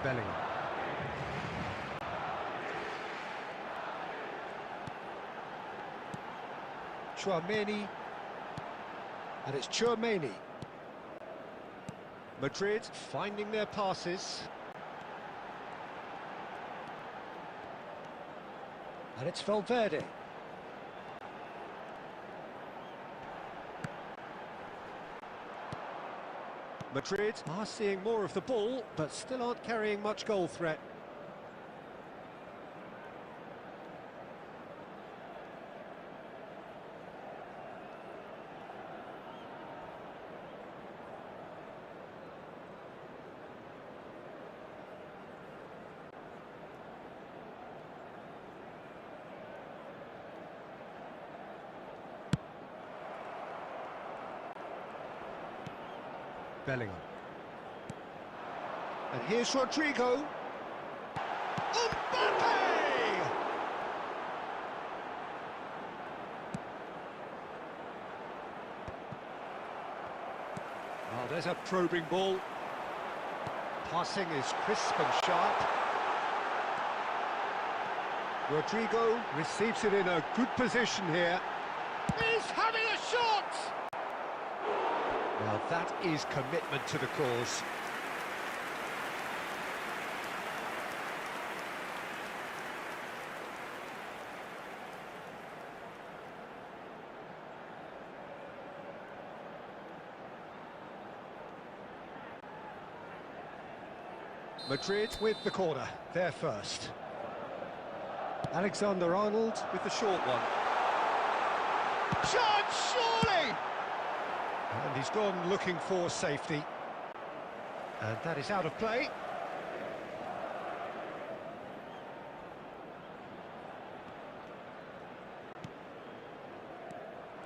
Bellingham. Chouameni. And it's Chouameni. Madrid finding their passes. And it's Valverde. Madrid are seeing more of the ball, but still aren't carrying much goal threat. Bellingham. And here's Rodrigo. Mbappe! Oh, there's a probing ball. Passing is crisp and sharp. Rodrigo receives it in a good position here. He's having a shot! Well, that is commitment to the cause. Madrid with the corner, there first. Alexander-Arnold with the short one. Chance, surely! And he's gone looking for safety. And that is out of play.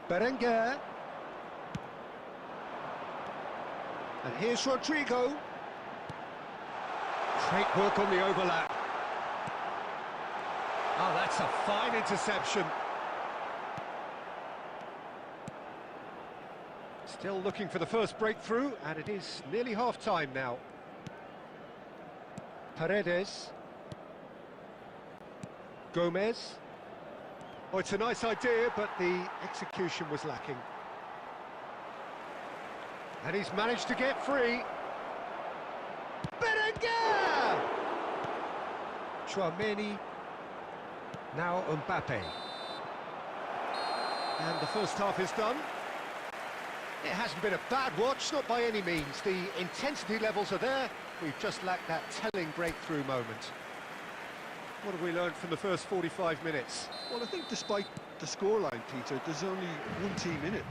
Berenguer. And here's Rodrigo. Great work on the overlap. Oh, that's a fine interception. Still looking for the first breakthrough, and it is nearly half-time now. Paredes. Gomez. Oh, it's a nice idea, but the execution was lacking. And he's managed to get free. Berenguer! Chouameni. Now Mbappe. And the first half is done. It hasn't been a bad watch, not by any means. The intensity levels are there. We've just lacked that telling breakthrough moment. What have we learned from the first 45 minutes? Well, I think despite the scoreline, Peter, there's only one team in it.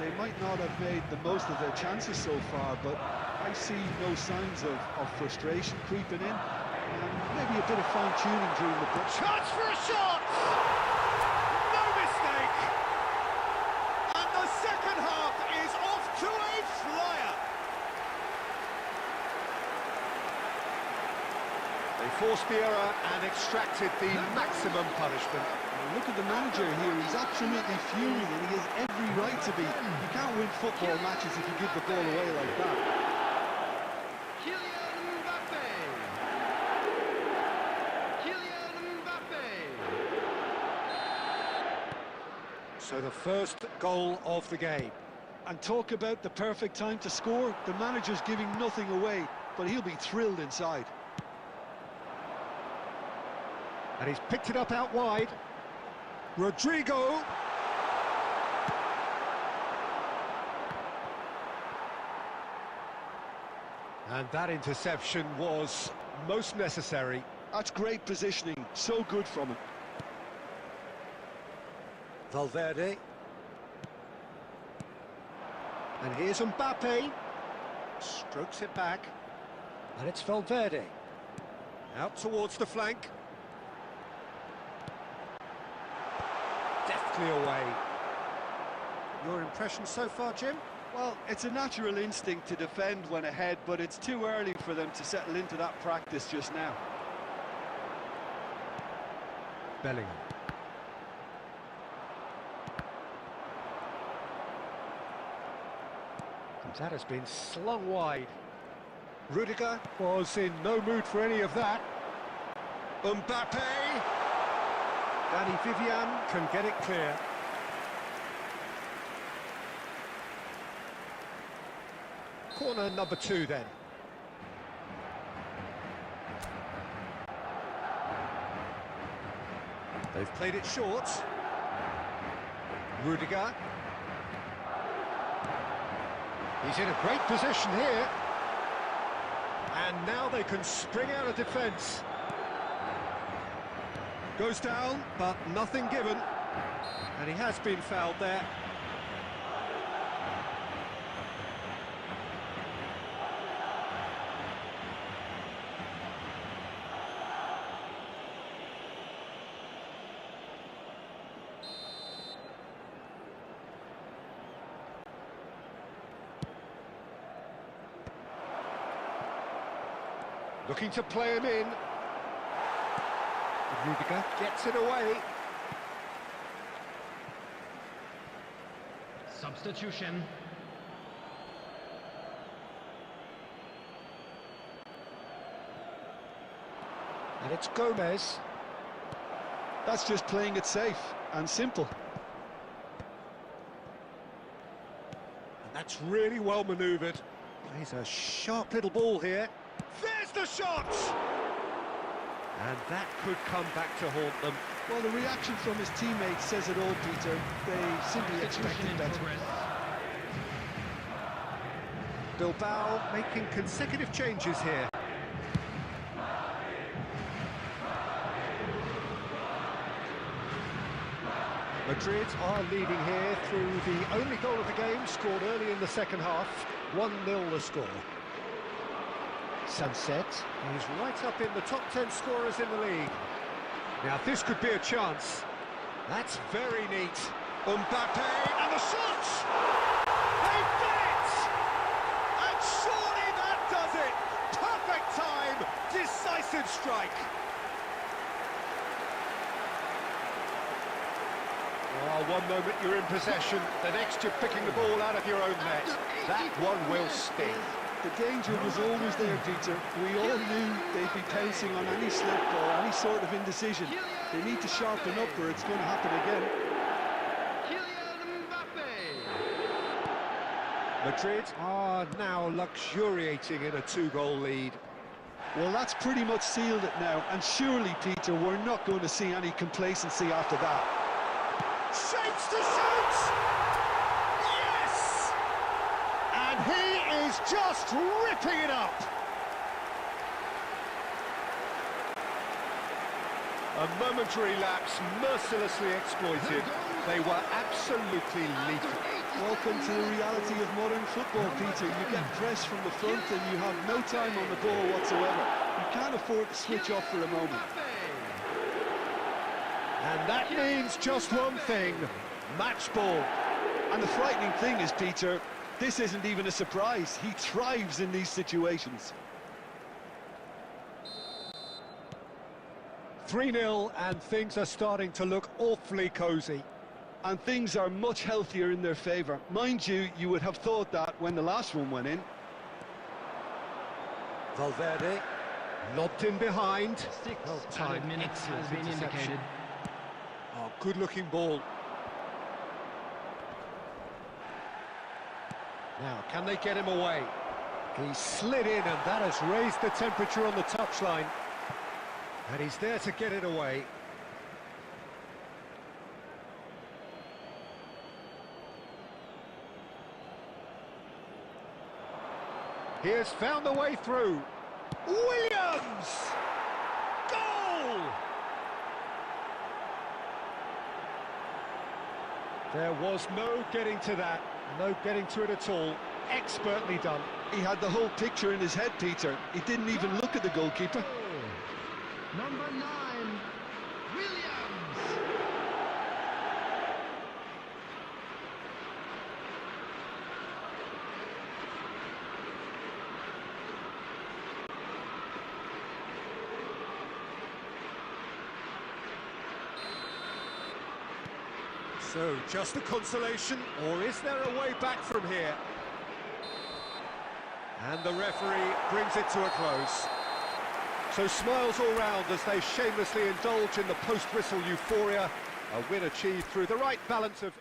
They might not have made the most of their chances so far, but I see no signs of frustration creeping in, and maybe a bit of fine-tuning during the break. Chance for a shot! No mistake! And the second half is off to a flyer! They forced the error and extracted the maximum punishment. Look at the manager here, he's absolutely fuming and he has every right to be. You can't win football matches if you give the ball away like that. Kylian Mbappe! So the first goal of the game. And talk about the perfect time to score. The manager's giving nothing away, but he'll be thrilled inside. And he's picked it up out wide. Rodrigo. And that interception was most necessary. That's great positioning, so good from him. Valverde. And here's Mbappe. Strokes it back. And it's Valverde. Out towards the flank. Deftly away. Your impression so far, Jim? Well, it's a natural instinct to defend when ahead, but it's too early for them to settle into that practice just now. Bellingham. And that has been slung wide. Rudiger was in no mood for any of that. Mbappe! Danny Vivian can get it clear. Corner number 2 then. They've played it short. Rudiger. He's in a great position here. And now they can spring out of defence. Goes down, but nothing given. And he has been fouled there. Looking to play him in. Rudiger gets it away. Substitution. And it's Gomez. That's just playing it safe and simple. And that's really well manoeuvred. Plays a sharp little ball here. There's the shot! And that could come back to haunt them. Well, the reaction from his teammates says it all, Peter. They simply expected better. Bilbao making consecutive changes here. Madrid are leading here through the only goal of the game, scored early in the second half. 1-0 the score. Sunset is right up in the top 10 scorers in the league. Now this could be a chance. That's very neat. Mbappe and the shot! They've done it! And surely that does it! Perfect time, decisive strike. Oh, One moment you're in possession, the next you're picking the ball out of your own net. That one will sting. The danger was always there, Peter. We all knew they'd be pouncing on any slip or any sort of indecision. They need to sharpen up or it's going to happen again. Madrid are now luxuriating in a 2-goal lead. Well, that's pretty much sealed it now, and surely, Peter, we're not going to see any complacency after that. Shapes to shoot! Yes! And he is just ripping it up! A momentary lapse mercilessly exploited. They were absolutely lethal. Welcome to the reality of modern football, Peter. You get pressed from the front and you have no time on the ball whatsoever. You can't afford to switch off for a moment. And that means just one thing, match ball. And the frightening thing is, Peter, this isn't even a surprise. He thrives in these situations. 3-0 and things are starting to look awfully cosy. And things are much healthier in their favour. Mind you, you would have thought that when the last one went in. Valverde, lobbed in behind. Well, time minutes has been indicated. Oh, good-looking ball. Now, can they get him away? He slid in, and that has raised the temperature on the touchline. And he's there to get it away. He has found the way through. Williams! Goal! There was no getting to that, no getting to it at all. Expertly done. He had the whole picture in his head, Peter. He didn't even look at the goalkeeper. Number 9, Williams. So, just a consolation, or is there a way back from here? And the referee brings it to a close. So smiles all round as they shamelessly indulge in the post-whistle euphoria. A win achieved through the right balance of...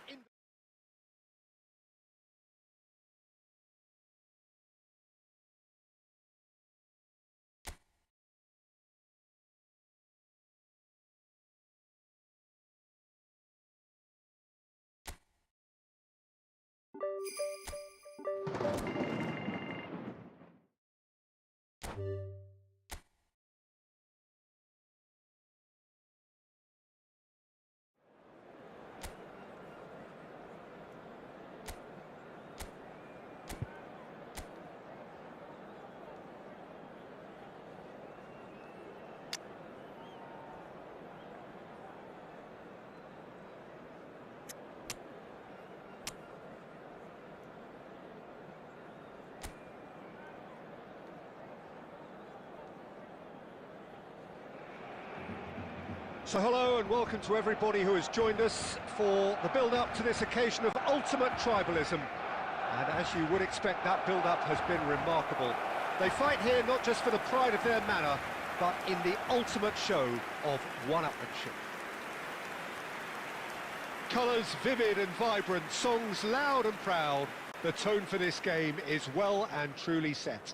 So hello and welcome to everybody who has joined us for the build-up to this occasion of ultimate tribalism. And as you would expect, that build-up has been remarkable. They fight here not just for the pride of their manor, but in the ultimate show of one-upmanship. Colours vivid and vibrant, songs loud and proud. The tone for this game is well and truly set.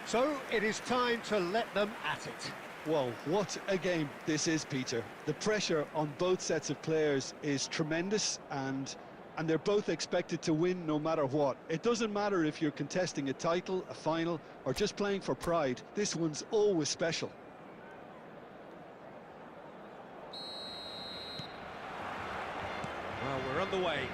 So it is time to let them at it. Well, what a game this is, Peter. The pressure on both sets of players is tremendous, and they're both expected to win no matter what. It doesn't matter if you're contesting a title, a final, or just playing for pride. This one's always special. Well, we're underway.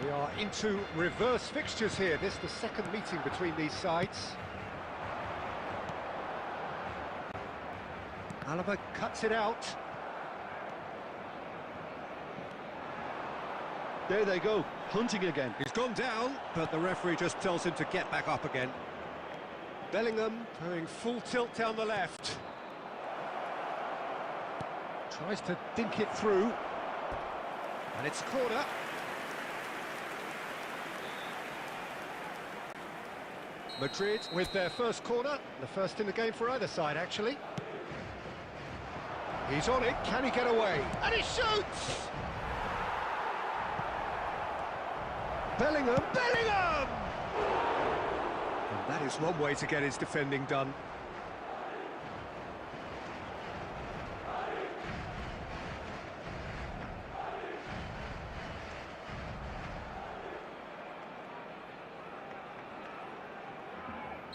We are into reverse fixtures here. This is the second meeting between these sides. Alaba cuts it out. There they go, hunting again. He's gone down, but the referee just tells him to get back up again. Bellingham going full tilt down the left. Tries to dink it through. And it's a corner. Madrid with their first corner, the first in the game for either side, actually. He's on it, can he get away? And he shoots! Bellingham! And that is one way to get his defending done.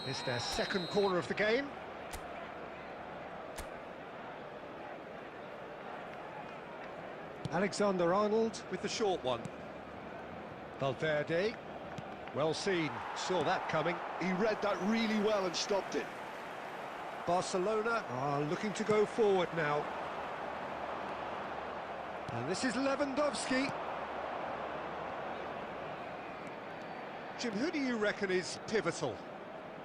It's their second corner of the game. Alexander-Arnold with the short one. Valverde, well seen, saw that coming. He read that really well and stopped it. Barcelona are looking to go forward now. And this is Lewandowski. Jim, who do you reckon is pivotal?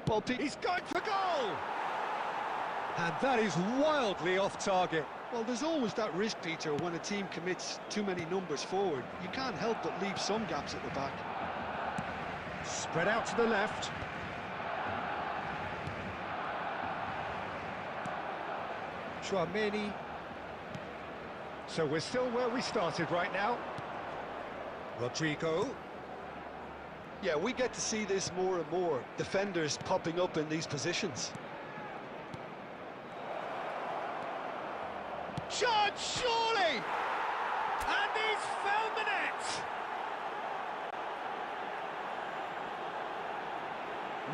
Well, He's going for goal! And that is wildly off target. Well, there's always that risk, Peter, when a team commits too many numbers forward. You can't help but leave some gaps at the back. Spread out to the left. Chouameni. So we're still where we started right now. Rodrigo. Yeah, we get to see this more and more. Defenders popping up in these positions. Shot, surely! And he's found the net!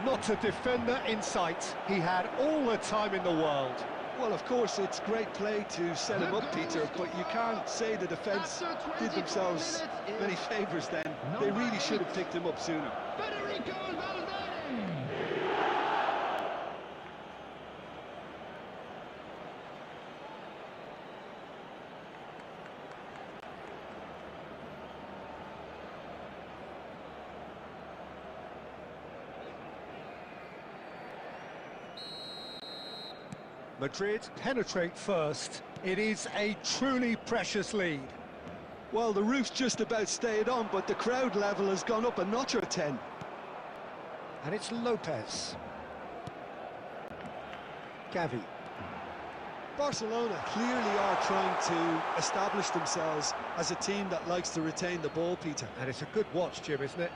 Not a defender in sight. He had all the time in the world. Well, of course, it's great play to set him up, Peter, but you can't say the defence did themselves many favours then. They really should have picked him up sooner. Madrid penetrate first. It is a truly precious lead. Well, the roof's just about stayed on, but the crowd level has gone up a notch or 10. And it's Lopez. Gavi. Barcelona clearly are trying to establish themselves as a team that likes to retain the ball, Peter. And it's a good watch, Jim, isn't it?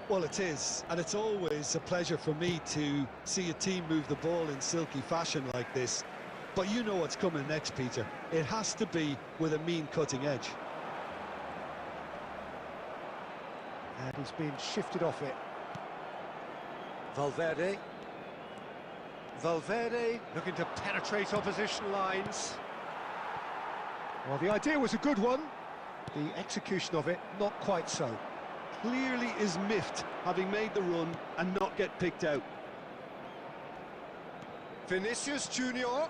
Well, it is, and it's always a pleasure for me to see a team move the ball in silky fashion like this. But you know what's coming next, Peter. It has to be with a mean cutting edge. And he's been shifted off it. Valverde. Valverde looking to penetrate opposition lines. Well, the idea was a good one. The execution of it, not quite so. Clearly is miffed, having made the run and not get picked out. Vinicius Junior.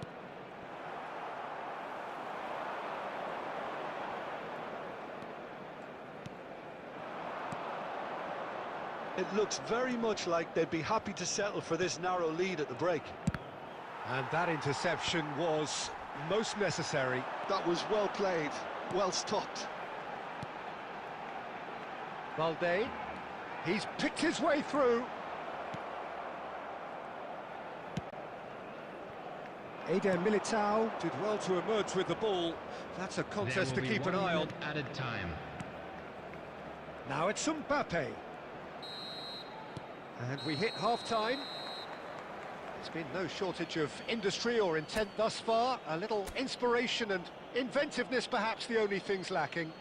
It looks very much like they'd be happy to settle for this narrow lead at the break. And that interception was most necessary. That was well played, well stopped. Valde, he's picked his way through. Eder Militao did well to emerge with the ball. That's a contest to keep an eye on. Added time. Now it's Mbappe. And we hit half-time. There's been no shortage of industry or intent thus far. A little inspiration and inventiveness, perhaps the only things lacking.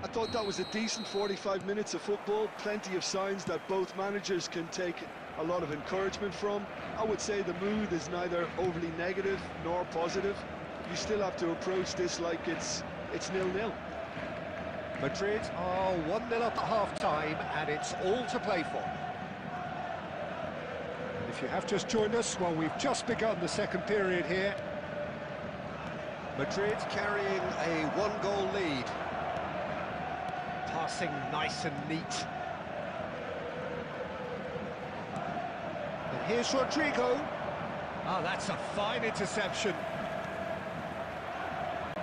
I thought that was a decent 45 minutes of football. Plenty of signs that both managers can take a lot of encouragement from. I would say the mood is neither overly negative nor positive. You still have to approach this like it's 0-0. Madrid are 1-0 up at half-time, and it's all to play for. And if you have just joined us, well, we've just begun the second period here. Madrid carrying a one-goal lead. Passing nice and neat. And here's Rodrigo. Ah, that's a fine interception.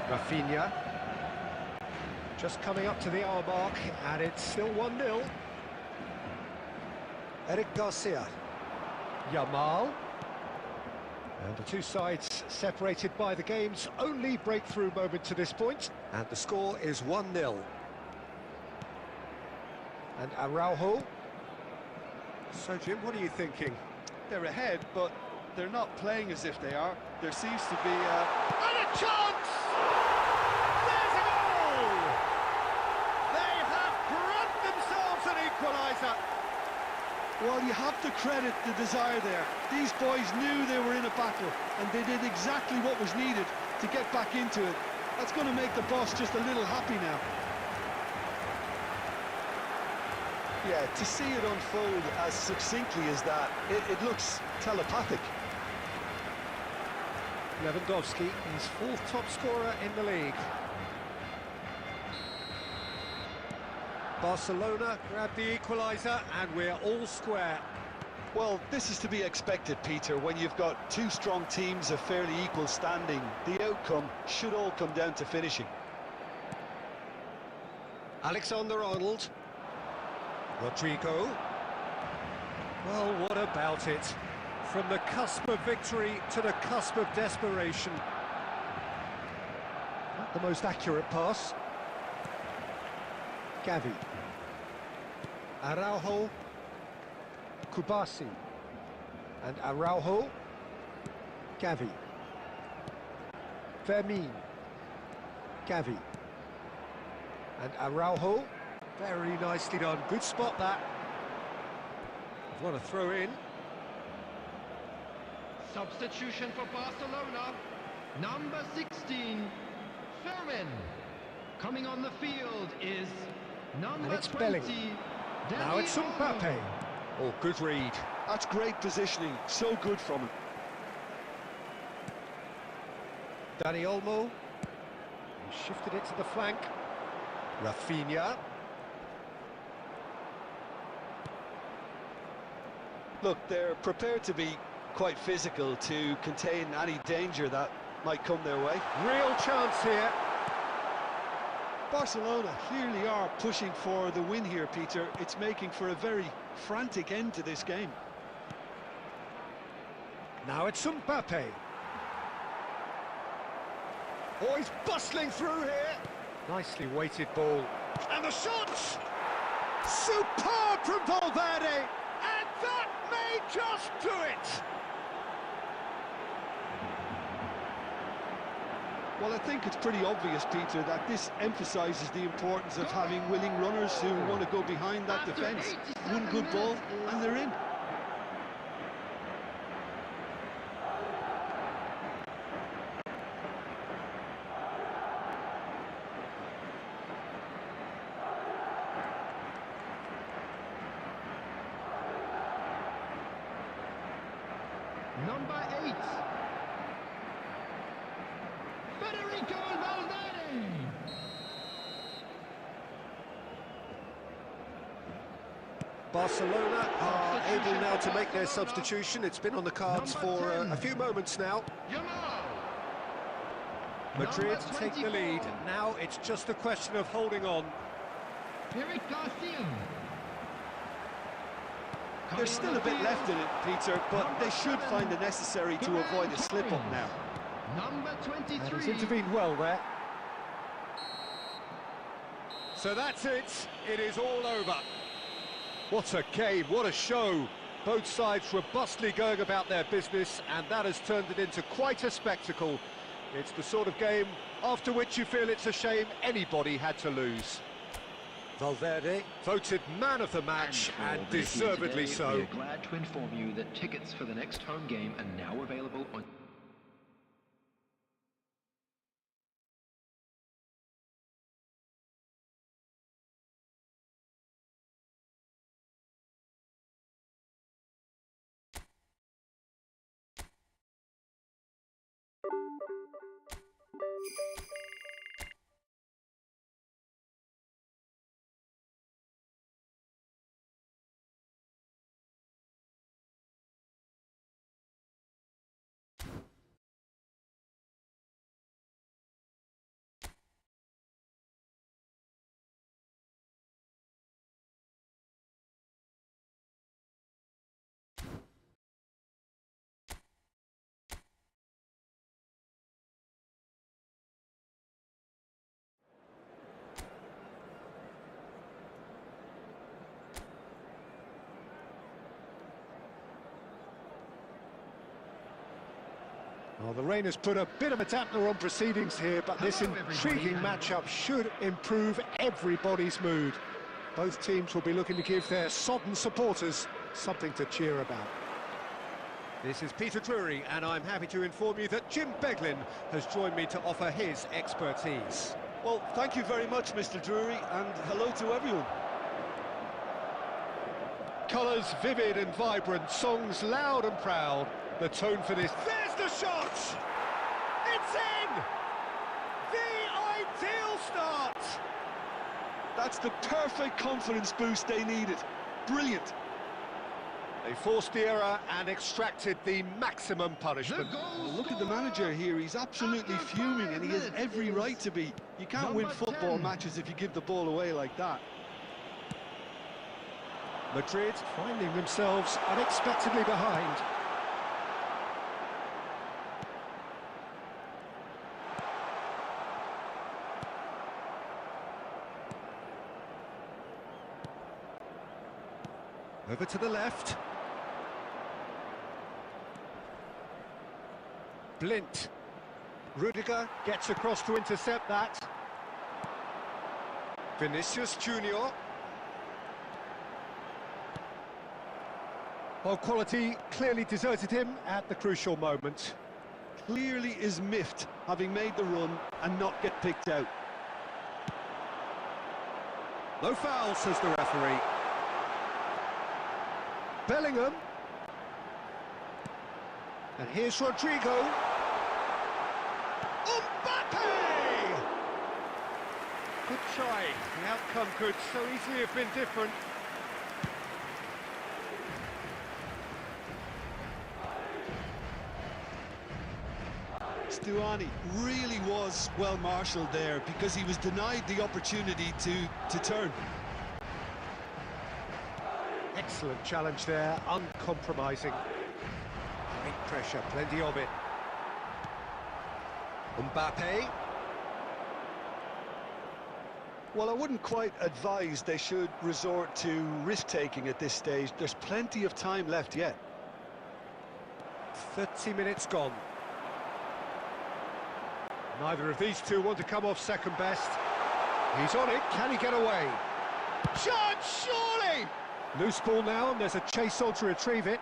Rafinha. Just coming up to the hour mark, and it's still 1-0. Eric Garcia. Yamal. And the two sides separated by the game's only breakthrough moment to this point. And the score is 1-0. And Araujo. So, Jim, what are you thinking? They're ahead, but they're not playing as if they are. There seems to be And a chance! There's a goal! They have brought themselves an equaliser. Well, you have to credit the desire there. These boys knew they were in a battle, and they did exactly what was needed to get back into it. That's going to make the boss just a little happy now. Yeah, to see it unfold as succinctly as that, it looks telepathic. Lewandowski, his fourth top scorer in the league. Barcelona grab the equaliser, and we're all square. Well, this is to be expected, Peter. When you've got two strong teams of fairly equal standing, the outcome should all come down to finishing. Alexander-Arnold. Rodrigo. Well, what about it? From the cusp of victory to the cusp of desperation. Not the most accurate pass. Gavi. Araujo. Kubasi. And Araujo. Gavi. Fermin. Gavi. And Araujo. Very nicely done. Good spot, that. What a throw in. Substitution for Barcelona. Number 16, Fermin. Coming on the field is number And it's 20. Bellingham. Now it's Mbappe. Oh, good read. That's great positioning. So good from him. Dani Olmo. He shifted it to the flank. Rafinha. Look, they're prepared to be quite physical to contain any danger that might come their way. Real chance here. Barcelona clearly are pushing for the win here, Peter. It's making for a very frantic end to this game. Now it's Mbappe. Oh, he's bustling through here. Nicely weighted ball. And the shots! Superb from Valverde! And that may just do it! Well, I think it's pretty obvious, Peter, that this emphasises the importance of having willing runners who want to go behind that defence. One good ball, and they're in. Number 8, Federico Valverde. Barcelona are able now to make their substitution. It's been on the cards for a few moments now. Madrid take the lead. Now it's just a question of holding on. Eric Garcia. There's still a bit left in it, Peter, but they should find the necessary to avoid a slip-up now. Number 23. And he's intervened well there. So that's it. It is all over. What a game, what a show. Both sides robustly going about their business, and that has turned it into quite a spectacle. It's the sort of game after which you feel it's a shame anybody had to lose. Valverde voted man of the match, and deservedly so. We are glad to inform you that tickets for the next home game are now available on... Well, the rain has put a bit of a dampener on proceedings here, but this intriguing matchup should improve everybody's mood. Both teams will be looking to give their sodden supporters something to cheer about. This is Peter Drury, and I'm happy to inform you that Jim Beglin has joined me to offer his expertise. Well, thank you very much, Mr. Drury, and hello to everyone. Colours vivid and vibrant, songs loud and proud. The tone for this... There's the shot! It's in! The ideal start! That's the perfect confidence boost they needed. Brilliant. They forced the error and extracted the maximum punishment. Look at the manager here, he's absolutely fuming and he has every right to be. You can't win football matches if you give the ball away like that. Madrid finding themselves unexpectedly behind. Over to the left. Blint. Rudiger gets across to intercept that. Vinicius Junior. Well, quality clearly deserted him at the crucial moment. Clearly is miffed, having made the run and not get picked out. No foul, says the referee. Bellingham. And here's Rodrigo. Mbappe! Good try. The outcome could so easily have been different. Stuani really was well marshalled there because he was denied the opportunity to turn. Excellent challenge there, uncompromising. Great pressure, plenty of it. Mbappe. Well, I wouldn't quite advise they should resort to risk-taking at this stage. There's plenty of time left yet. 30 minutes gone. Neither of these two want to come off second best. He's on it, can he get away? Chance, surely! Loose ball now, and there's a chase on to retrieve it.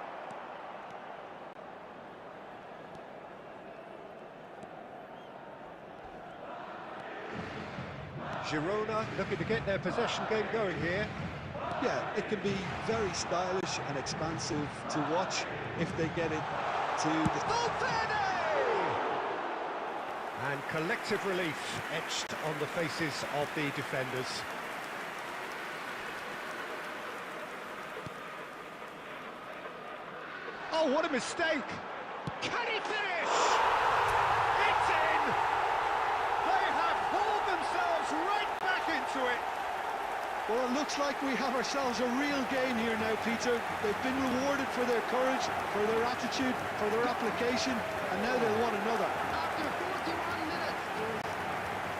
Girona looking to get their possession game going here. Yeah, it can be very stylish and expansive to watch if they get it to the... And collective relief etched on the faces of the defenders. Oh, what a mistake! Can he finish? It's in! They have hauled themselves right back into it. Well, it looks like we have ourselves a real game here now, Peter. They've been rewarded for their courage, for their attitude, for their application, and now they'll want another. After 41 minutes is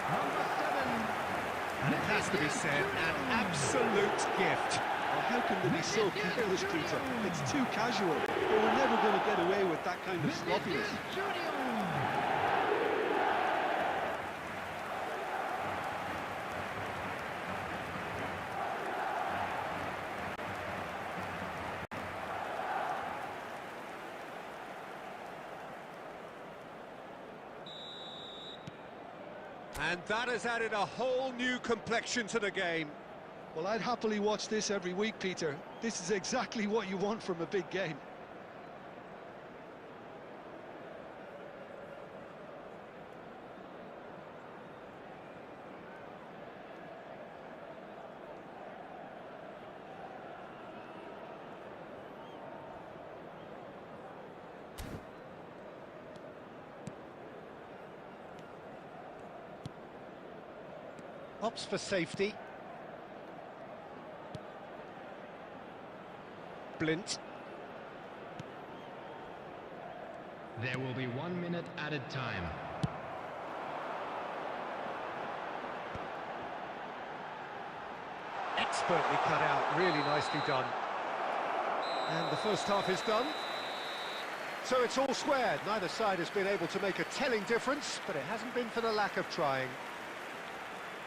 number 7. It has to be said, an absolute gift. Well, how can they be so careless, Peter? It's too casual. They were never going to get away with that kind of sloppiness. And that has added a whole new complexion to the game. Well, I'd happily watch this every week, Peter. This is exactly what you want from a big game. Opts for safety. Blint. There will be 1 minute added time. Expertly cut out, really nicely done. And the first half is done. So it's all squared. Neither side has been able to make a telling difference, but it hasn't been for the lack of trying.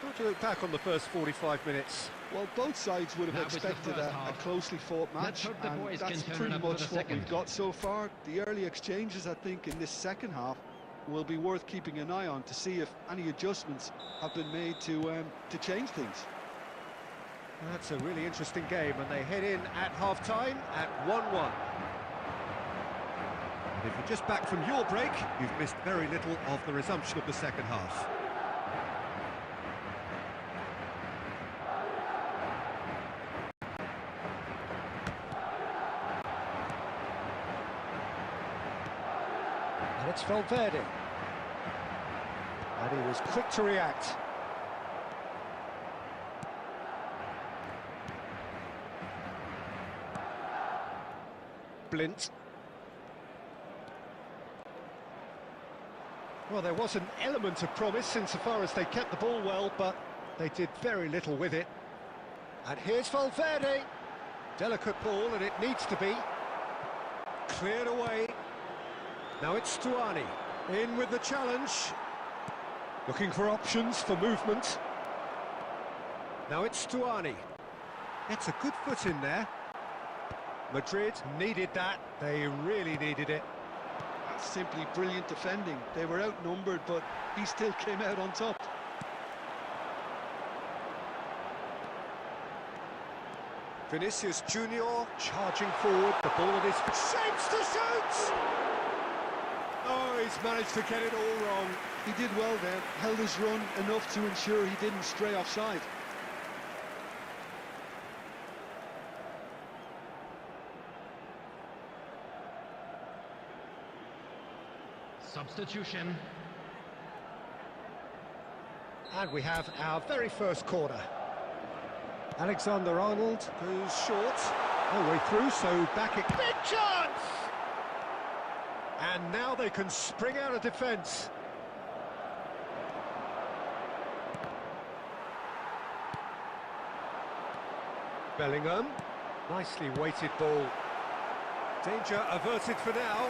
How do you look back on the first 45 minutes? Well, both sides would have That was the expected first a half. closely fought Let's match, hope the and boys that's can turn pretty it up for much the what we've second. got so far. The early exchanges, I think, in this second half will be worth keeping an eye on to see if any adjustments have been made to change things. That's a really interesting game, and they head in at half-time at 1-1. If you're just back from your break, you've missed very little of the resumption of the second half. And it's Valverde. And he was quick to react. Blint. Well, there was an element of promise insofar as they kept the ball well, but they did very little with it. And here's Valverde. Delicate ball, and it needs to be. Cleared away. Now it's Stuani. In with the challenge. Looking for options for movement. Now it's Stuani. It's a good foot in there. Madrid needed that. They really needed it. That's simply brilliant defending. They were outnumbered, but he still came out on top. Vinicius Junior charging forward. The ball at his shapes to shoot! Oh, he's managed to get it all wrong. He did well there, held his run enough to ensure he didn't stray offside. Substitution. And we have our very first corner. Alexander-Arnold goes short. No way through, so back it... Big chance! And now they can spring out of defence. Bellingham. Nicely weighted ball. Danger averted for now.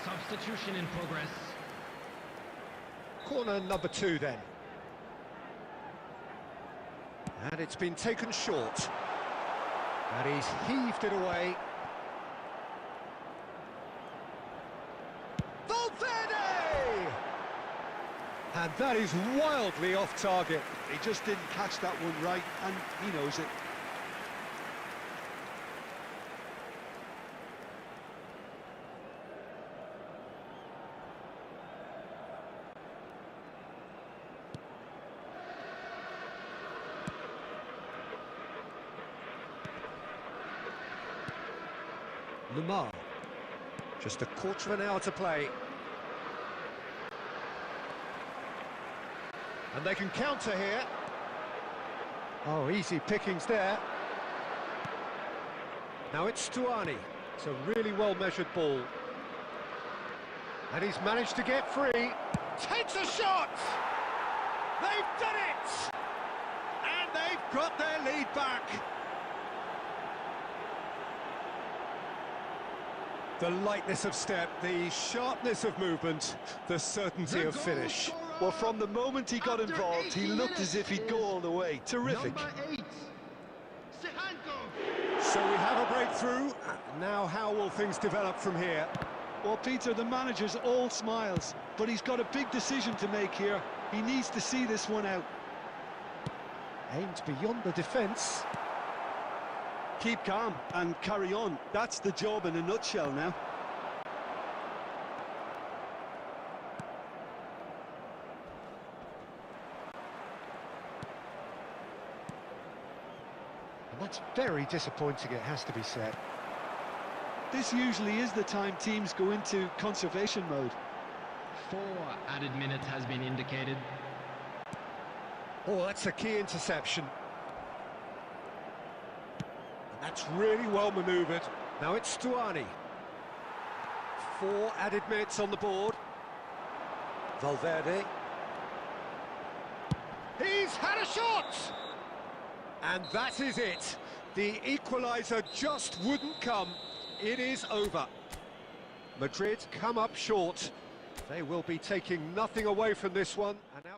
Substitution in progress. Corner number 2 then. And it's been taken short. And he's heaved it away. Valverde! And that is wildly off target. He just didn't catch that one right, and he knows it. Lamar. Just a quarter of an hour to play. And they can counter here. Oh, easy pickings there. Now it's Stuani. It's a really well-measured ball. And he's managed to get free. Takes a shot! They've done it! And they've got their lead back. The lightness of step, the sharpness of movement, the certainty of finish. Well, from the moment he got involved, he looked as if he'd go all the way. Terrific. Number 8. Sehanko. So we have a breakthrough. Now how will things develop from here? Well, Peter, the manager's all smiles, but he's got a big decision to make here. He needs to see this one out. Aimed beyond the defence. Keep calm and carry on. That's the job in a nutshell now. And that's very disappointing, it has to be said. This usually is the time teams go into conservation mode. 4 added minutes has been indicated. Oh, that's a key interception. That's really well manoeuvred. Now it's Stuani. 4 added minutes on the board. Valverde. He's had a shot! And that is it. The equaliser just wouldn't come. It is over. Madrid come up short. They will be taking nothing away from this one. And now...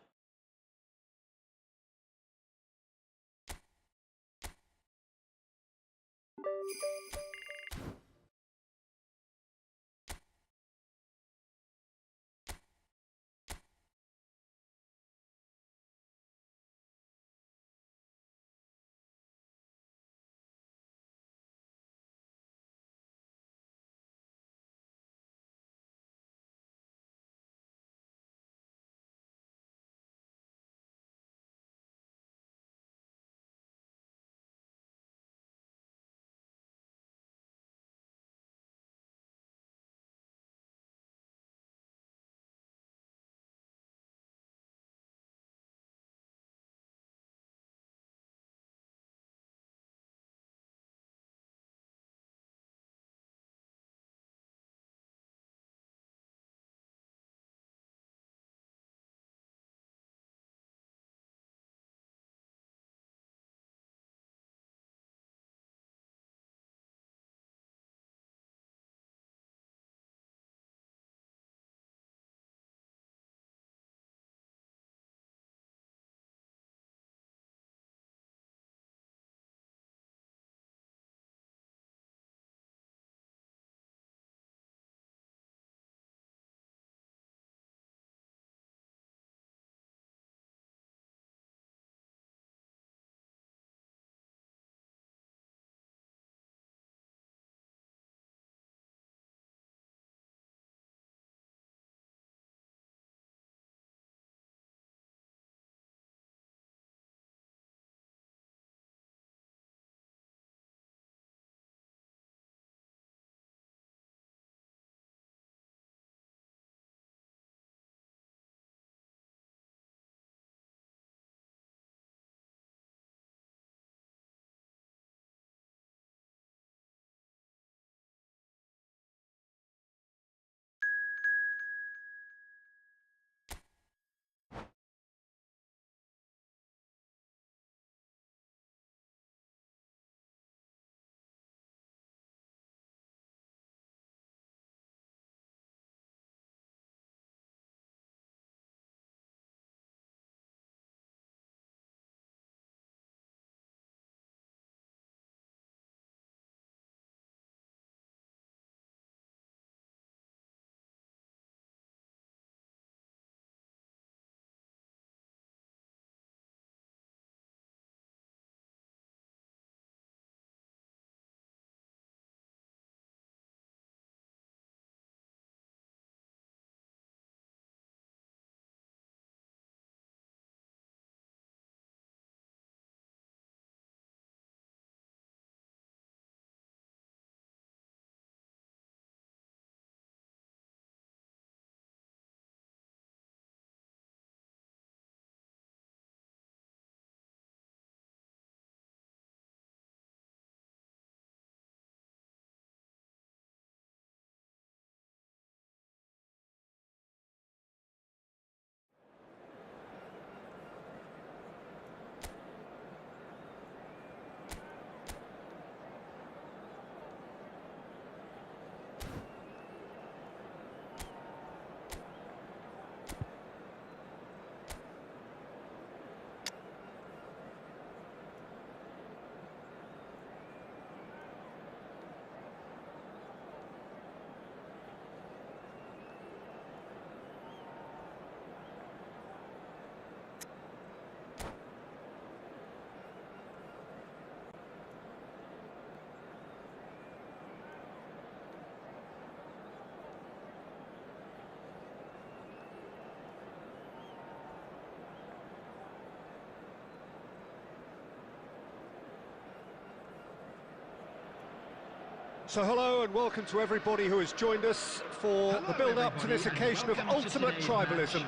So hello and welcome to everybody who has joined us for the build-up to this occasion of ultimate tribalism.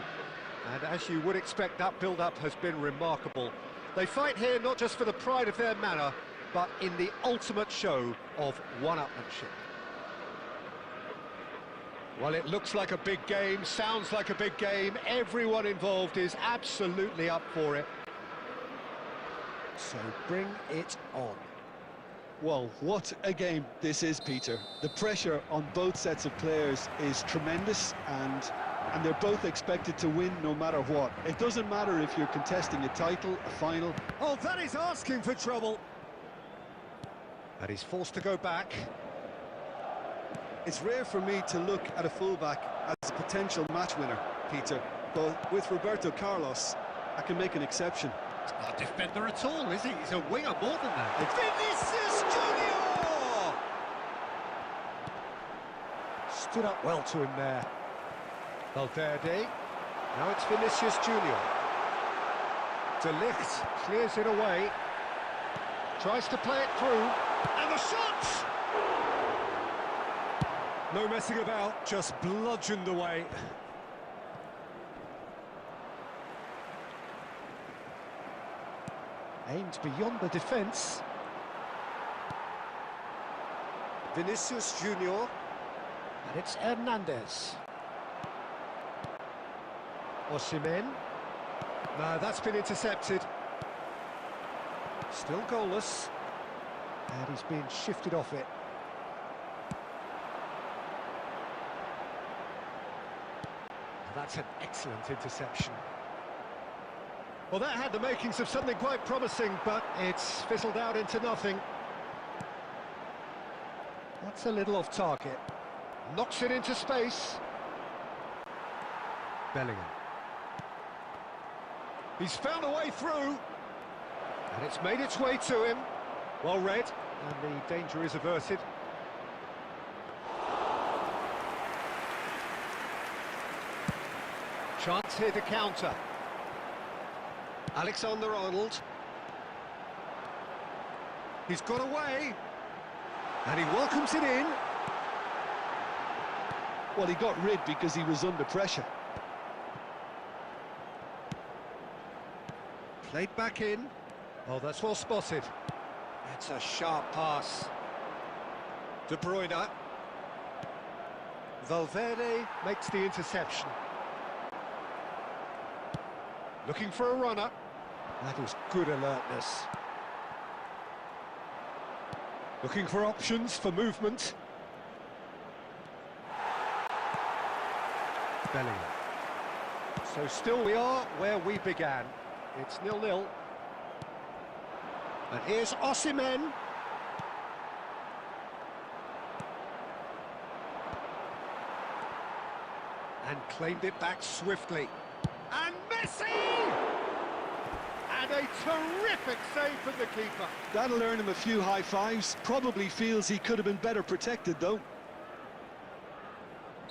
And as you would expect, that build-up has been remarkable. They fight here not just for the pride of their manor, but in the ultimate show of one-upmanship. Well, it looks like a big game, sounds like a big game. Everyone involved is absolutely up for it. So bring it on. Well, what a game this is, Peter. The pressure on both sets of players is tremendous, and they're both expected to win no matter what. It doesn't matter if you're contesting a title, a final. Oh, that is asking for trouble. And he's forced to go back. It's rare for me to look at a fullback as a potential match winner, Peter, but with Roberto Carlos, I can make an exception. He's not a defender at all, is he? He's a winger more than that. Vinicius Junior! Stood up well to him there. Valverde. Now it's Vinicius Junior. De Ligt clears it away. Tries to play it through. And the shot! No messing about, just bludgeoned away. Aimed beyond the defence. Vinicius Junior. And it's Hernandez. Osimhen. No, that's been intercepted. Still goalless. And he's being shifted off it. That's an excellent interception. Well, that had the makings of something quite promising, but it's fizzled out into nothing. That's a little off target. Knocks it into space. Bellingham. He's found a way through. And it's made its way to him. Well read, and the danger is averted. Chance here to counter. Alexander-Arnold. He's got away. And he welcomes it in. Well, he got rid because he was under pressure. Played back in. Oh, that's well spotted. It's a sharp pass. De Bruyne. Valverde makes the interception. Looking for a runner. That is good alertness. Looking for options for movement. Bellingham. So still we are where we began. It's 0-0. And here's Osimhen. And claimed it back swiftly. And Messi! And a terrific save from the keeper. That'll earn him a few high fives. Probably feels he could have been better protected, though.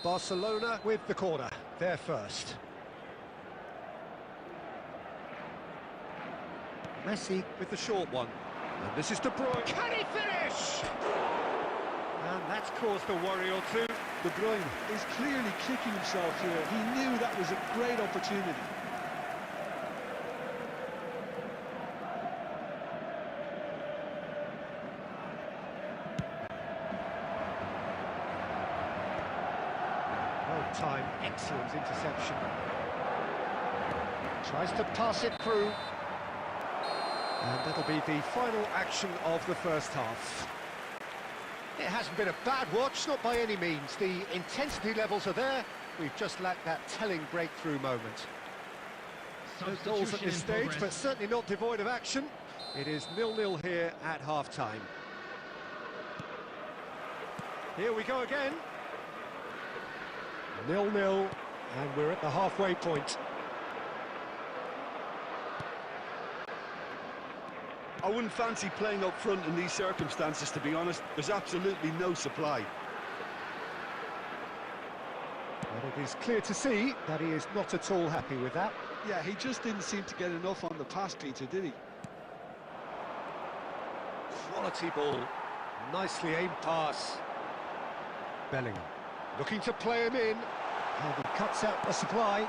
Barcelona with the corner. They're first. Messi with the short one. And this is De Bruyne. Can he finish? And that's caused a worry or two. De Bruyne is clearly kicking himself here. He knew that was a great opportunity. Well-timed, excellent interception. Tries to pass it through. And that'll be the final action of the first half. It hasn't been a bad watch, not by any means. The intensity levels are there. We've just lacked that telling breakthrough moment. No goals at this stage, but certainly not devoid of action. It is 0-0 here at half-time. Here we go again. 0-0, and we're at the halfway point. I wouldn't fancy playing up front in these circumstances, to be honest. There's absolutely no supply. And it is clear to see that he is not at all happy with that. Yeah, he just didn't seem to get enough on the pass, Peter, did he? Quality ball. Nicely aimed pass. Bellingham looking to play him in. And he cuts out the supply.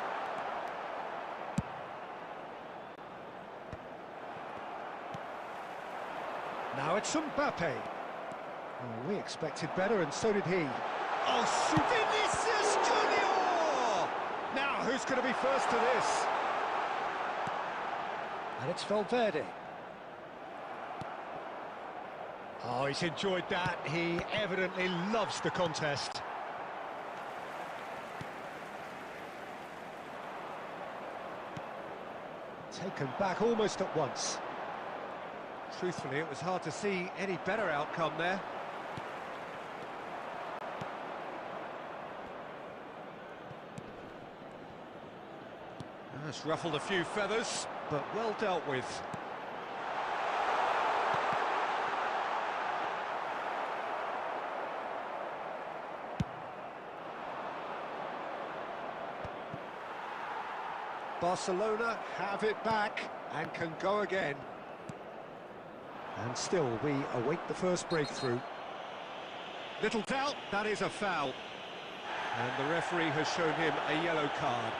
Now it's Mbappe. Oh, we expected better, and so did he. Oh, shoot! Vinicius Junior! Now, who's going to be first to this? And it's Valverde. Oh, he's enjoyed that. He evidently loves the contest. Taken back almost at once. Truthfully, it was hard to see any better outcome there. That's ruffled a few feathers, but well dealt with. Barcelona have it back and can go again. And still, we await the first breakthrough. Little doubt, that is a foul. And the referee has shown him a yellow card.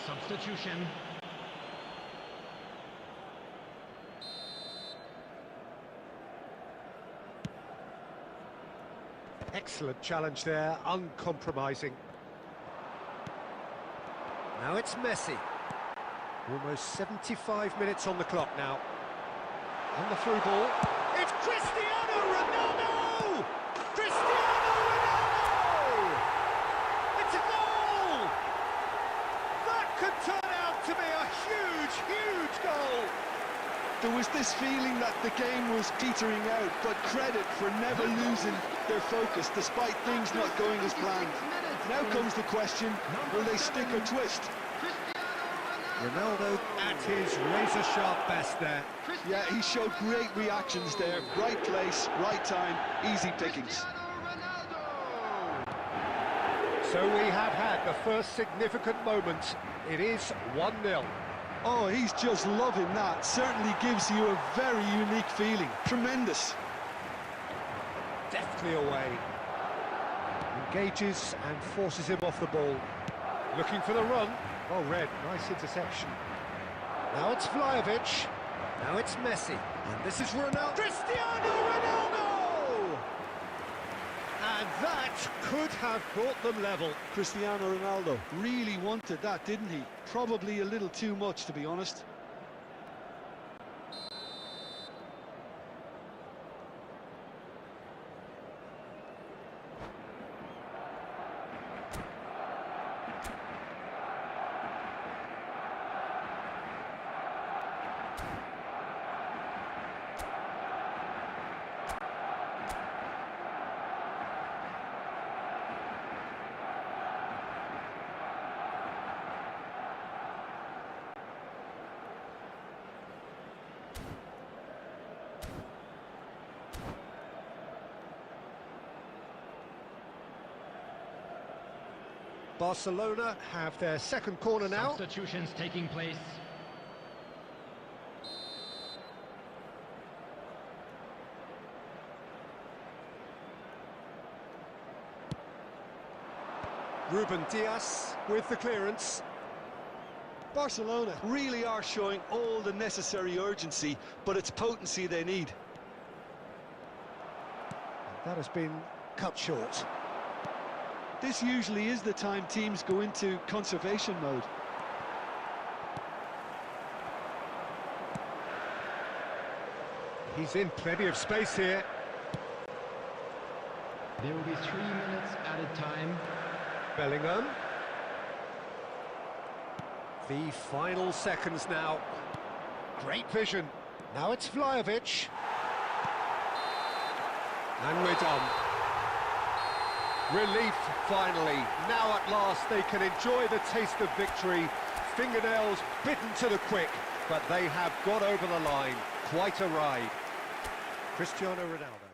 Substitution. Excellent challenge there, uncompromising. Now it's Messi. Almost 75 minutes on the clock now. On the through ball. It's Cristiano Ronaldo! Cristiano Ronaldo! It's a goal! That could turn out to be a huge, huge goal! There was this feeling that the game was petering out, but credit for never losing their focus despite things not going as planned. Now comes the question, will they stick or twist? Ronaldo at his razor-sharp best there. Yeah, he showed great reactions there. Right place, right time, easy pickings. So we have had the first significant moment. It is 1-0. Oh, he's just loving that. Certainly gives you a very unique feeling. Tremendous. Deftly away. Engages and forces him off the ball. Looking for the run. Oh, Red, nice interception. Now it's Vlahovic. Now it's Messi. And this is Ronaldo. Cristiano Ronaldo! And that could have brought them level. Cristiano Ronaldo really wanted that, didn't he? Probably a little too much, to be honest. Barcelona have their second corner now. Substitutions taking place. Ruben Dias with the clearance. Barcelona really are showing all the necessary urgency, but it's potency they need. That has been cut short. This usually is the time teams go into conservation mode. He's in plenty of space here. There will be 3 minutes added time. Bellingham. The final seconds now. Great vision. Now it's Vlahovic. And we're done. Relief, finally. Now at last they can enjoy the taste of victory. Fingernails bitten to the quick, but they have got over the line. Quite a ride. Cristiano Ronaldo.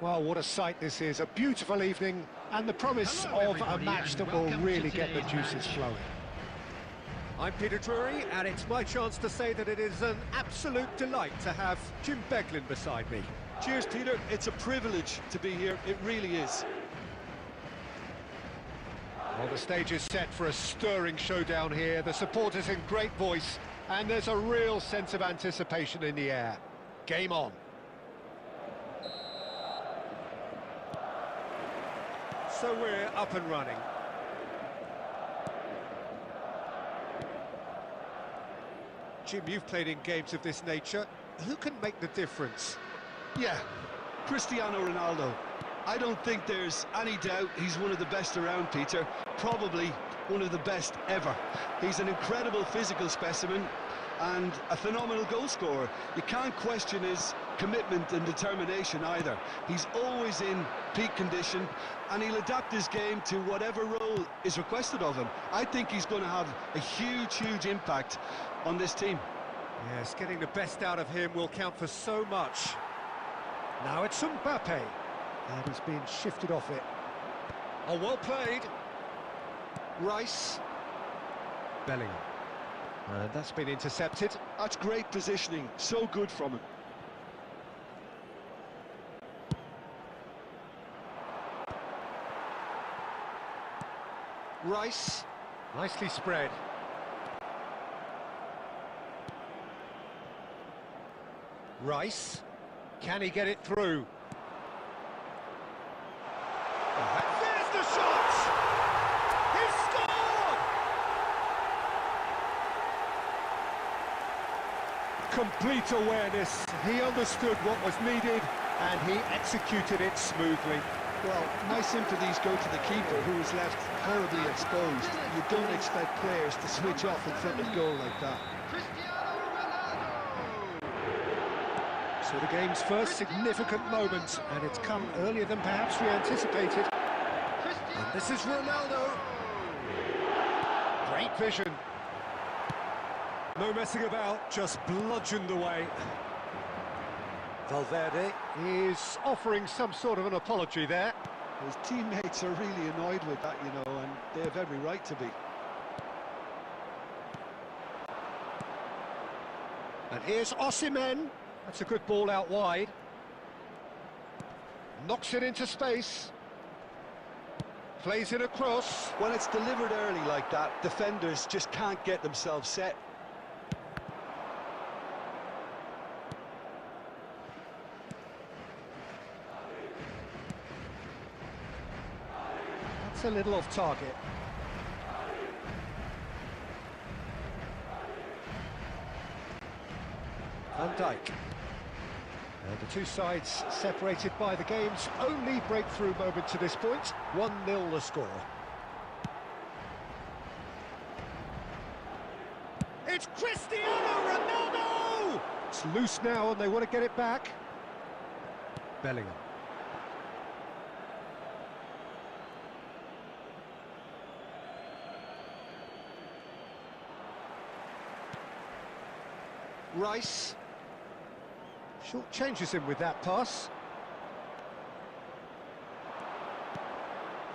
Well, what a sight this is. A beautiful evening and the promise Hello, of a everybody, match and that will welcome really to get the today's juices match. flowing. I'm Peter Drury, and it's my chance to say that it is an absolute delight to have Jim Beglin beside me. Cheers, Peter. It's a privilege to be here. It really is. Well, the stage is set for a stirring showdown here. The supporters in great voice, and there's a real sense of anticipation in the air. Game on. So we're up and running. Jim, you've played in games of this nature. Who can make the difference? Yeah, Cristiano Ronaldo. I don't think there's any doubt he's one of the best around, Peter. Probably one of the best ever. He's an incredible physical specimen and a phenomenal goal scorer. You can't question his commitment and determination either. He's always in peak condition and he'll adapt his game to whatever role is requested of him. I think he's going to have a huge impact on this team. Yes, getting the best out of him will count for so much. Now it's Mbappe, and he's been shifted off it. Oh, well played. Rice. Bellingham. And that's been intercepted. That's great positioning, so good from him. Rice. Nicely spread. Rice. Can he get it through? There's the shot! He scored! Complete awareness. He understood what was needed and he executed it smoothly. Well, my sympathies go to the keeper, who was left horribly exposed. You don't expect players to switch off in front of goal like that. Cristiano Ronaldo! So the game's first significant moment, and it's come earlier than perhaps we anticipated. And this is Ronaldo. Great vision. No messing about, just bludgeoned away. Valverde is offering some sort of an apology there. His teammates are really annoyed with that, you know, and they have every right to be. And here's Osimhen. That's a good ball out wide. Knocks it into space. Plays it across. When it's delivered early like that, defenders just can't get themselves set. That's a little off target. Van Dijk. And the two sides separated by the game's only breakthrough moment to this point. 1-0 the score. It's Cristiano Ronaldo! It's loose now and they want to get it back. Bellingham. Rice. Short changes him with that pass.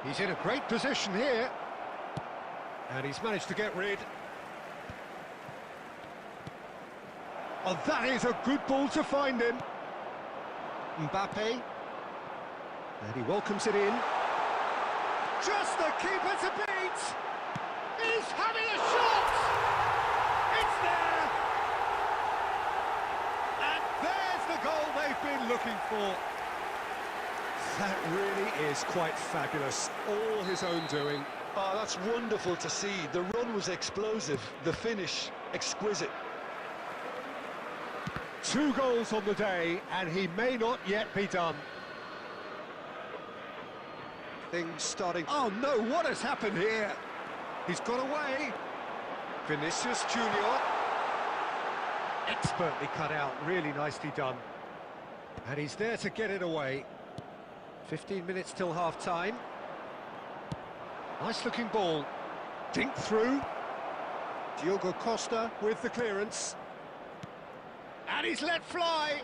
He's in a great position here. And he's managed to get rid. Oh, that is a good ball to find him. Mbappe. And he welcomes it in. Just the keeper to beat! He's having a shot! It's there! And there's the goal they've been looking for. That really is quite fabulous. All his own doing. Oh, that's wonderful to see. The run was explosive, the finish exquisite. 2 goals on the day, and he may not yet be done. Things starting... Oh no, what has happened here? He's got away. Vinicius Junior. Expertly cut out, really nicely done. And he's there to get it away. 15 minutes till half-time. Nice looking ball. Dink through. Diogo Costa with the clearance. And he's let fly.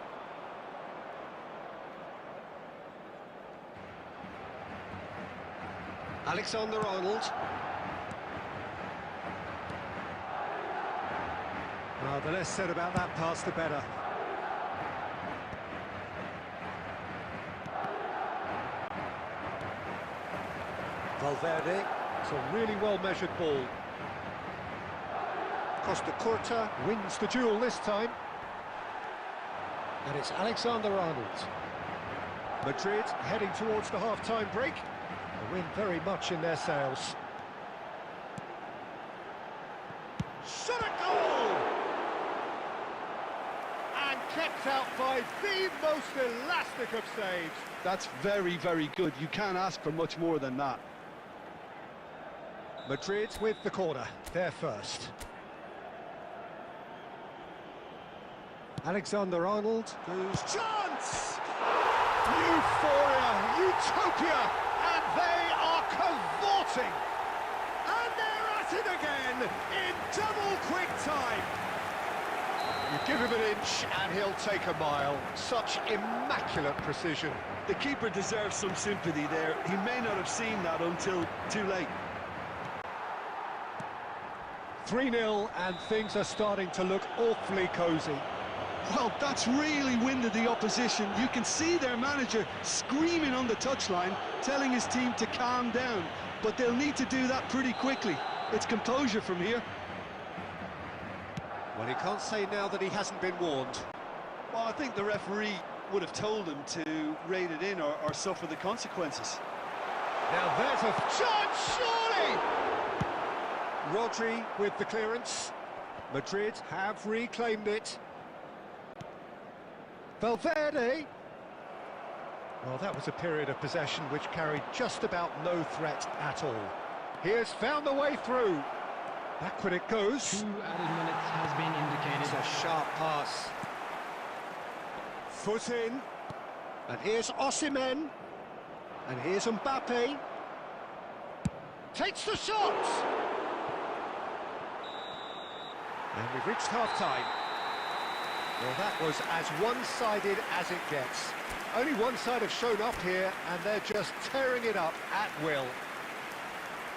Alexander-Arnold. Well, the less said about that pass, the better. Valverde. It's a really well-measured ball. Costa Curta wins the duel this time. And it's Alexander-Arnold. Madrid heading towards the half-time break. The wind very much in their sails. Shot a goal! And kept out by the most elastic of saves. That's very, very good. You can't ask for much more than that. Madrid with the corner, they're first. Alexander-Arnold. Whose chance! Euphoria, utopia, and they are cavorting. And they're at it again in double quick time. You give him an inch and he'll take a mile. Such immaculate precision. The keeper deserves some sympathy there. He may not have seen that until too late. 3-0 and things are starting to look awfully cosy. Well, that's really winded the opposition. You can see their manager screaming on the touchline, telling his team to calm down. But they'll need to do that pretty quickly. It's composure from here. Well, he can't say now that he hasn't been warned. Well, I think the referee would have told him to rate it in or suffer the consequences. Now there's a chance, surely! Rodri with the clearance. Madrid have reclaimed it. Valverde. Well, that was a period of possession which carried just about no threat at all. He has found the way through. Backward it goes. 2 added minutes has been indicated. It's a sharp pass. Foot in. And here's Osimhen. And here's Mbappe. Takes the shot! And we've reached half-time. Well, that was as one-sided as it gets. Only one side have shown up here, and they're just tearing it up at will.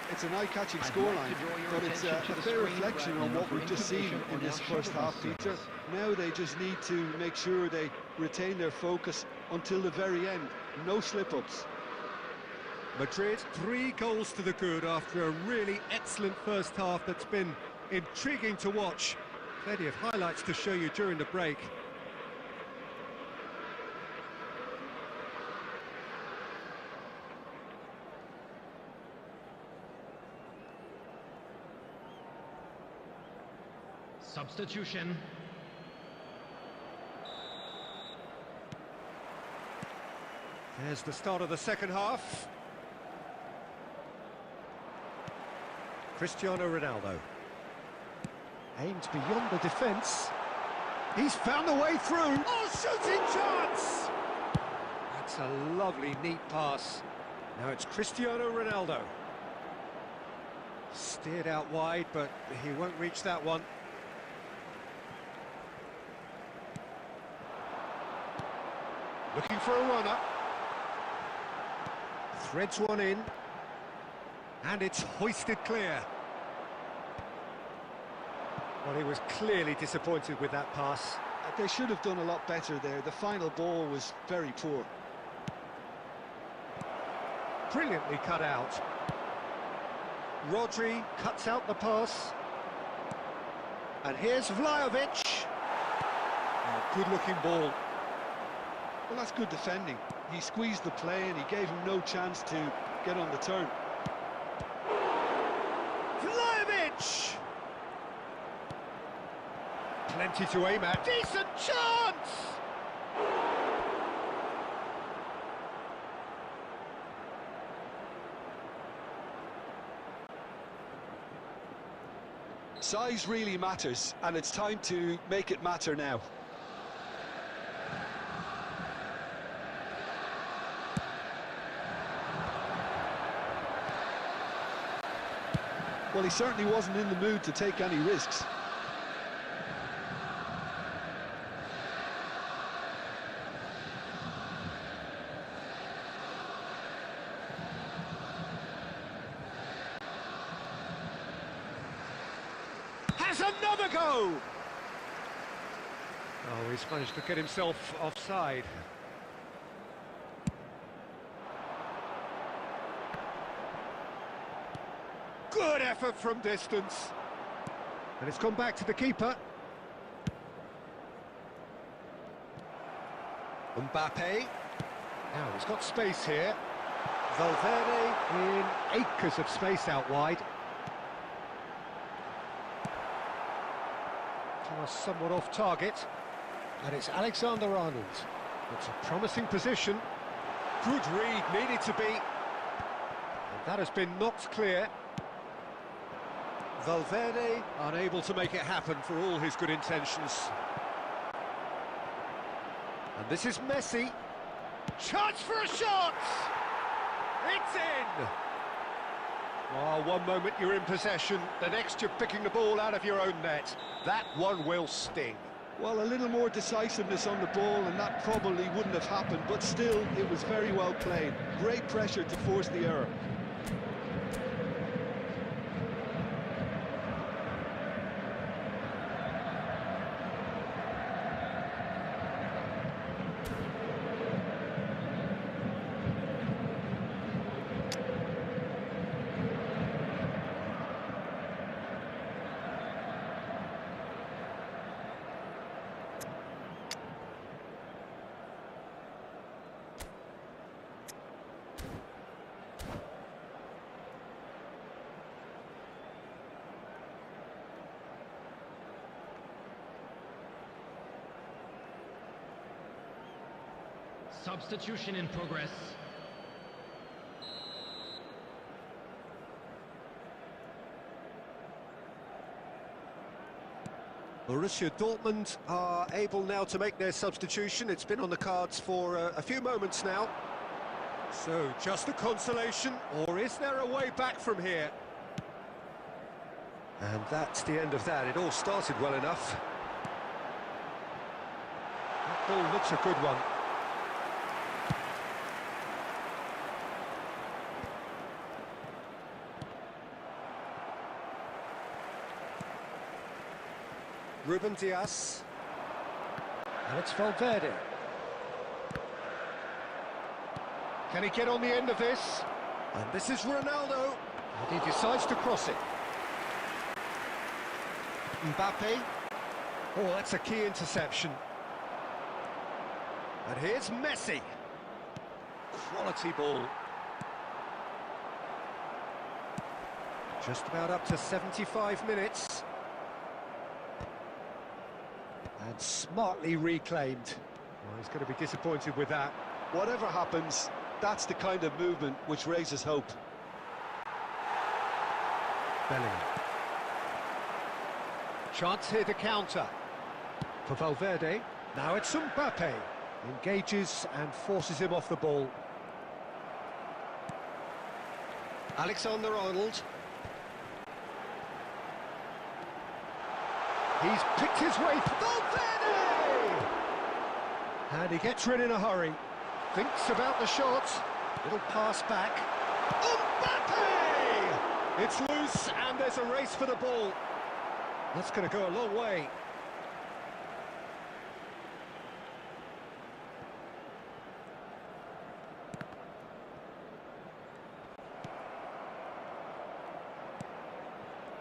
It's an eye-catching scoreline, but it's a fair reflection on what we've just seen in this first half, Peter. Now they just need to make sure they retain their focus until the very end. No slip-ups. Madrid, 3 goals to the good after a really excellent first half that's been intriguing to watch. Plenty of highlights to show you during the break. Substitution. There's the start of the second half. Cristiano Ronaldo. Aims beyond the defence. He's found the way through. Oh, shooting chance! That's a lovely, neat pass. Now it's Cristiano Ronaldo. Steered out wide, but he won't reach that one. Looking for a runner. Threads one in. And it's hoisted clear. Well, he was clearly disappointed with that pass. They should have done a lot better there. The final ball was very poor. Brilliantly cut out. Rodri cuts out the pass. And here's Vlahovic. Oh, good-looking ball. Well, that's good defending. He squeezed the play and he gave him no chance to get on the turn. Vlahovic! Plenty to aim at. Decent chance! Size really matters, and it's time to make it matter now. Well, he certainly wasn't in the mood to take any risks. another go! Oh, he's managed to get himself offside. Good effort from distance. And it's gone back to the keeper. Mbappe. Now he's got space here. Valverde in acres of space out wide. Just somewhat off target. And it's Alexander-Arnold. It's a promising position. Good read, needed to be. And that has been knocked clear. Valverde unable to make it happen for all his good intentions. And this is Messi. Chance for a shot! It's in! Oh, one moment you're in possession, the next you're picking the ball out of your own net. That one will sting. Well, a little more decisiveness on the ball and that probably wouldn't have happened, but still, it was very well played. Great pressure to force the error. Substitution in progress. Borussia Dortmund are able now to make their substitution. It's been on the cards for a few moments now. So, just a consolation, or is there a way back from here? And that's the end of that. It all started well enough. That ball looks a good one. Ruben Dias. And it's Valverde. Can he get on the end of this? And this is Ronaldo. And he decides to cross it. Mbappe. Oh, that's a key interception. And here's Messi. Quality ball. Just about up to 75 minutes. And smartly reclaimed. Well, he's going to be disappointed with that. Whatever happens, that's the kind of movement which raises hope. Bellingham. Chance here to counter. For Valverde. Now it's Mbappe. Engages and forces him off the ball. Alexander-Arnold. He's picked his way. Valverde! And he gets rid in a hurry. Thinks about the shot. Little pass back. Mbappe! It's loose and there's a race for the ball. That's going to go a long way.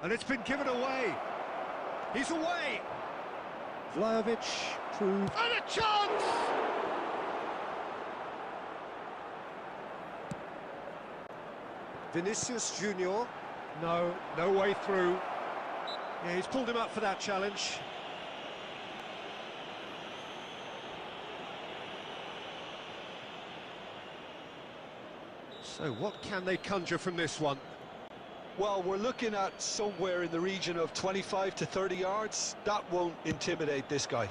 And it's been given away. He's away. Vlahovic proved... And a chance! Vinicius Junior. No way through. Yeah, he's pulled him up for that challenge. So what can they conjure from this one? Well, we're looking at somewhere in the region of 25 to 30 yards. That won't intimidate this guy.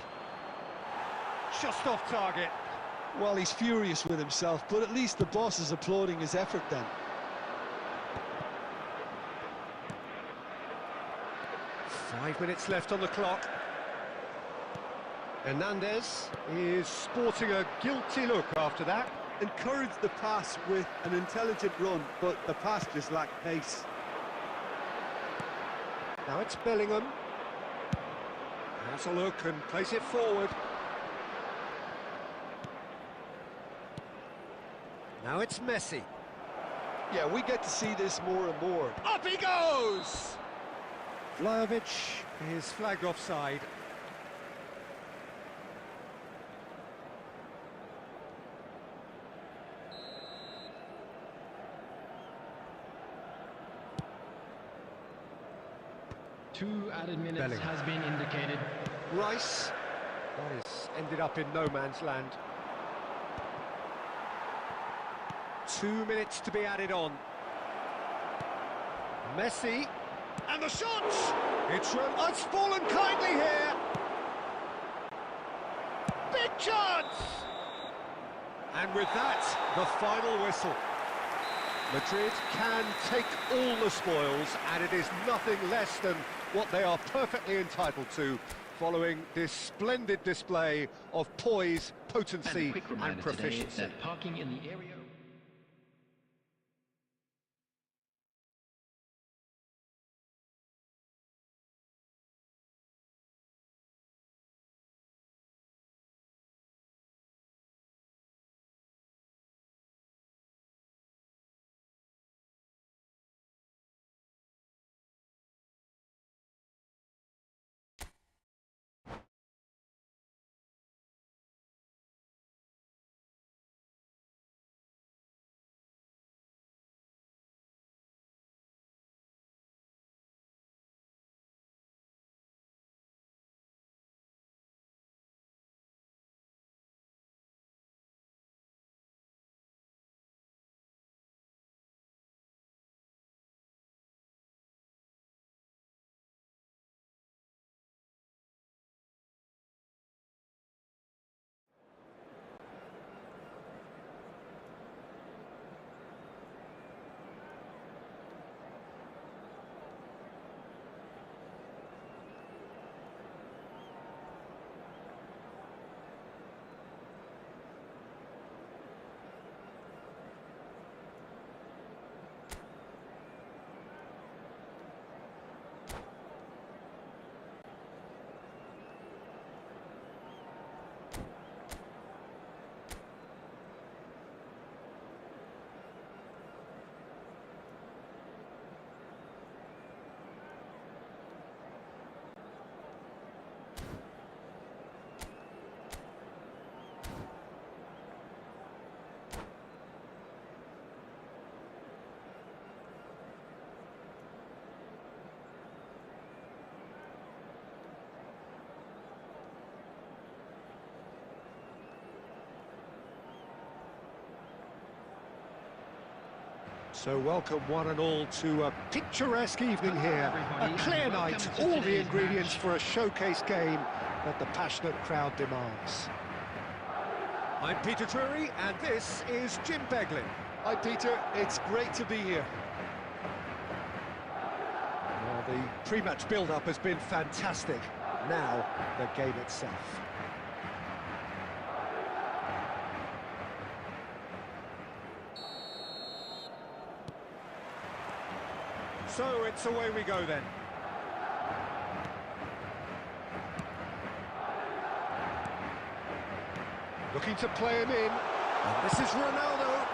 Just off target. Well, he's furious with himself, but at least the boss is applauding his effort then. Five minutes left on the clock. Hernandez is sporting a guilty look after that. Encouraged the pass with an intelligent run, but the pass just lacked pace. Now it's Bellingham. Has a look and plays it forward. Now it's Messi. Yeah, we get to see this more and more. Up he goes! Vlahovic is flagged offside. Two added minutes Bellingham. has been indicated. Rice. That is ended up in no man's land. 2 minutes to be added on. Messi. And the shot! It's fallen kindly here. Big chance! And with that, the final whistle. Madrid can take all the spoils, and it is nothing less than what they are perfectly entitled to, following this splendid display of poise, potency, and proficiency. That parking in the area. So welcome one and all to a picturesque evening here. A clear night, all the ingredients for a showcase game that the passionate crowd demands. I'm Peter Drury, and this is Jim Beglin. Hi, Peter. It's great to be here. Well, the pre-match build-up has been fantastic. Now, the game itself. So it's away we go then. Looking to play him in. And this is Ronaldo.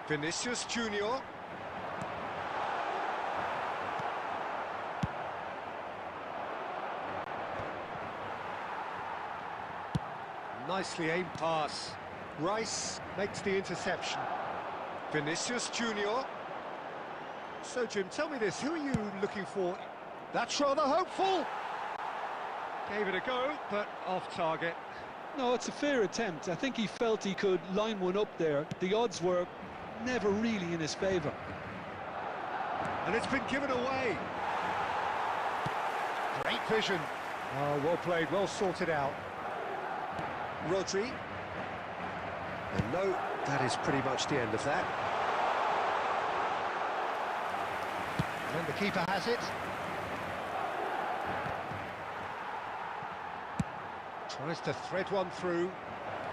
Vinicius Junior. Nicely aimed pass. Rice makes the interception. Vinicius Junior. So, Jim, tell me this, who are you looking for? That's rather hopeful. Gave it a go, but off target. No, it's a fair attempt. I think he felt he could line one up there. The odds were never really in his favour. And it's been given away. Great vision. Oh, well played, well sorted out. Rodri. And no, that is pretty much the end of that. And the keeper has it. Tries to thread one through,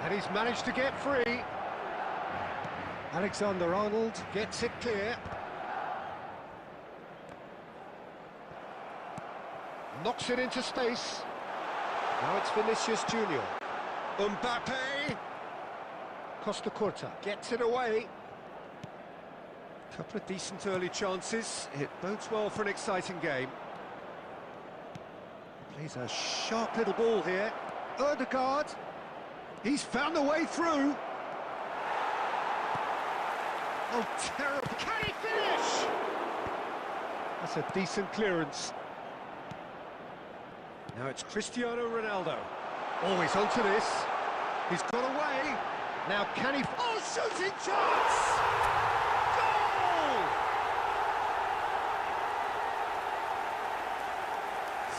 and he's managed to get free. Alexander-Arnold gets it clear. knocks it into space. Now it's Vinicius Junior. Mbappe. Costa Curta gets it away. Couple of decent early chances. It bodes well for an exciting game. Plays a sharp little ball here. Ødegaard. He's found the way through. Oh, terrible. Can he finish? That's a decent clearance. Now it's Cristiano Ronaldo. Always onto this. He's got away. Now can he... Oh, shooting chance! Goal!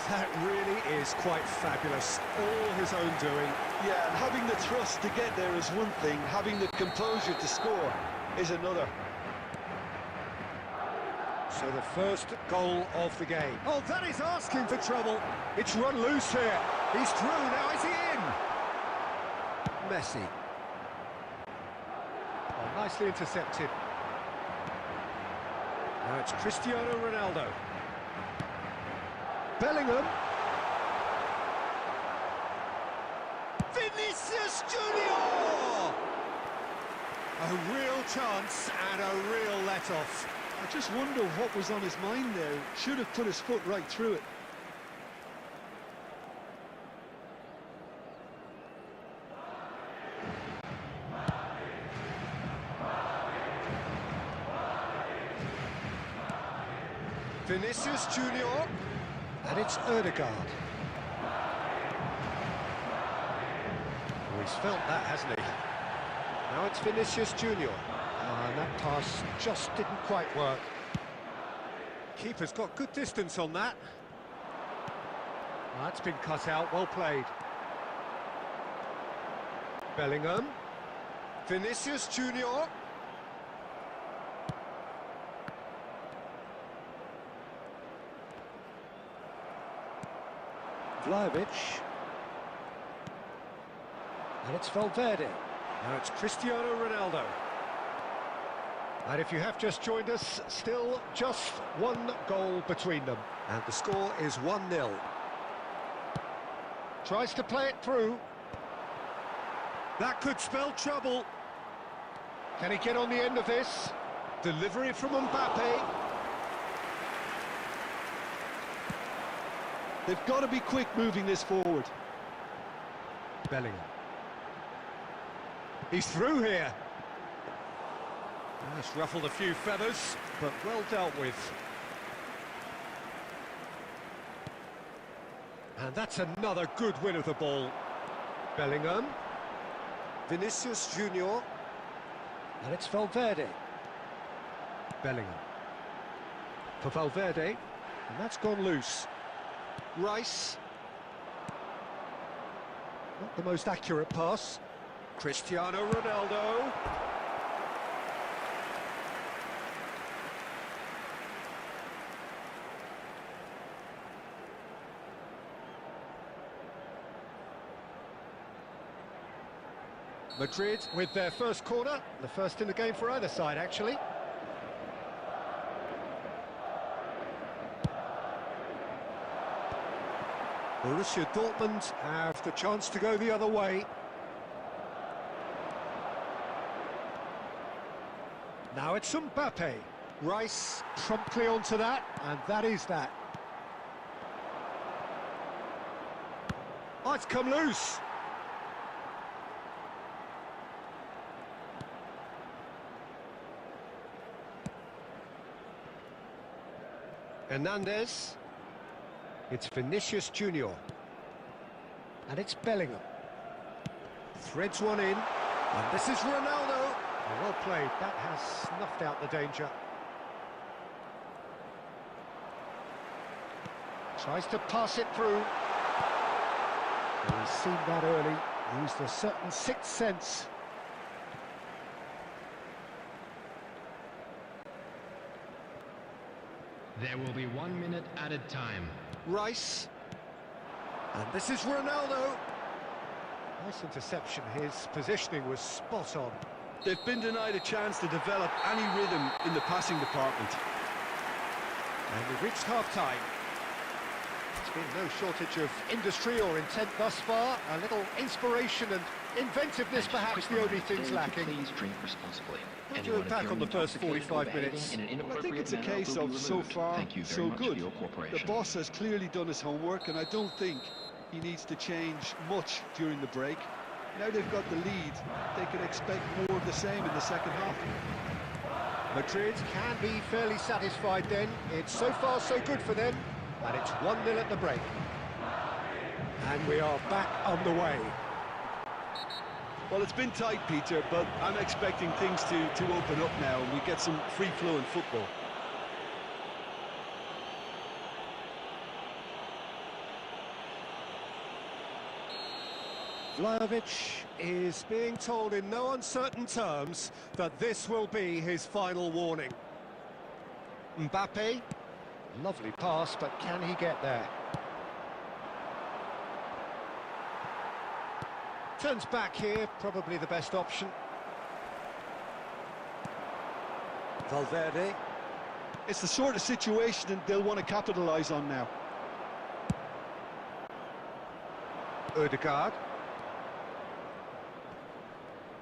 That really is quite fabulous. All his own doing. Yeah, and having the trust to get there is one thing, having the composure to score is another. So the first goal of the game. Oh, that is asking for trouble. It's run loose here. He's through, now is he in? Messi. Oh, nicely intercepted. Now it's Cristiano Ronaldo. Bellingham. Vinicius Junior! A real chance and a real let-off. I just wonder what was on his mind there. Should have put his foot right through it. Vinicius Junior, and it's Ødegaard. Oh, he's felt that, hasn't he? Now it's Vinicius Junior. And that pass just didn't quite work. Keeper's got good distance on that. That's been cut out, well played. Bellingham. Vinicius Junior. Vlahovic. And it's Valverde. Now it's Cristiano Ronaldo. And if you have just joined us, still just one goal between them. And the score is 1-0. Tries to play it through. That could spell trouble. Can he get on the end of this? Delivery from Mbappe. They've got to be quick moving this forward. Bellingham. He's through here. That's ruffled a few feathers, but well dealt with. And that's another good win of the ball. Bellingham. Vinicius Junior. And it's Valverde. Bellingham. For Valverde. And that's gone loose. Rice. Not the most accurate pass. Cristiano Ronaldo. Madrid with their first corner, the first in the game for either side, actually. Borussia Dortmund have the chance to go the other way. Now it's Mbappe. Rice promptly onto that, and that is that. Oh, it's come loose. Hernandez. It's Vinicius Junior. And it's Bellingham. Threads one in. And this is Ronaldo. Oh, well played. That has snuffed out the danger. Tries to pass it through. And he's seen that early. Used a certain sixth sense. There will be 1 minute added time. Rice. And this is Ronaldo. Nice interception. His positioning was spot on. They've been denied a chance to develop any rhythm in the passing department. And we've reached half-time. It's been no shortage of industry or intent thus far. A little inspiration and inventiveness, perhaps the only things lacking. Please drink responsibly. What do you look back on the first 45 minutes? Well, I think it's a case of so far, so good. The boss has clearly done his homework, and I don't think he needs to change much during the break. Now they've got the lead, they can expect more of the same in the second half. Madrid can be fairly satisfied then. It's so far so good for them, and it's 1-0 at the break. And we are back on the way. Well, it's been tight, Peter, but I'm expecting things to open up now and we get some free-flowing football. Vlahovic is being told in no uncertain terms that this will be his final warning. Mbappe, lovely pass, but can he get there? Turns back here, probably the best option. Valverde. It's the sort of situation that they'll want to capitalise on now. Odegaard.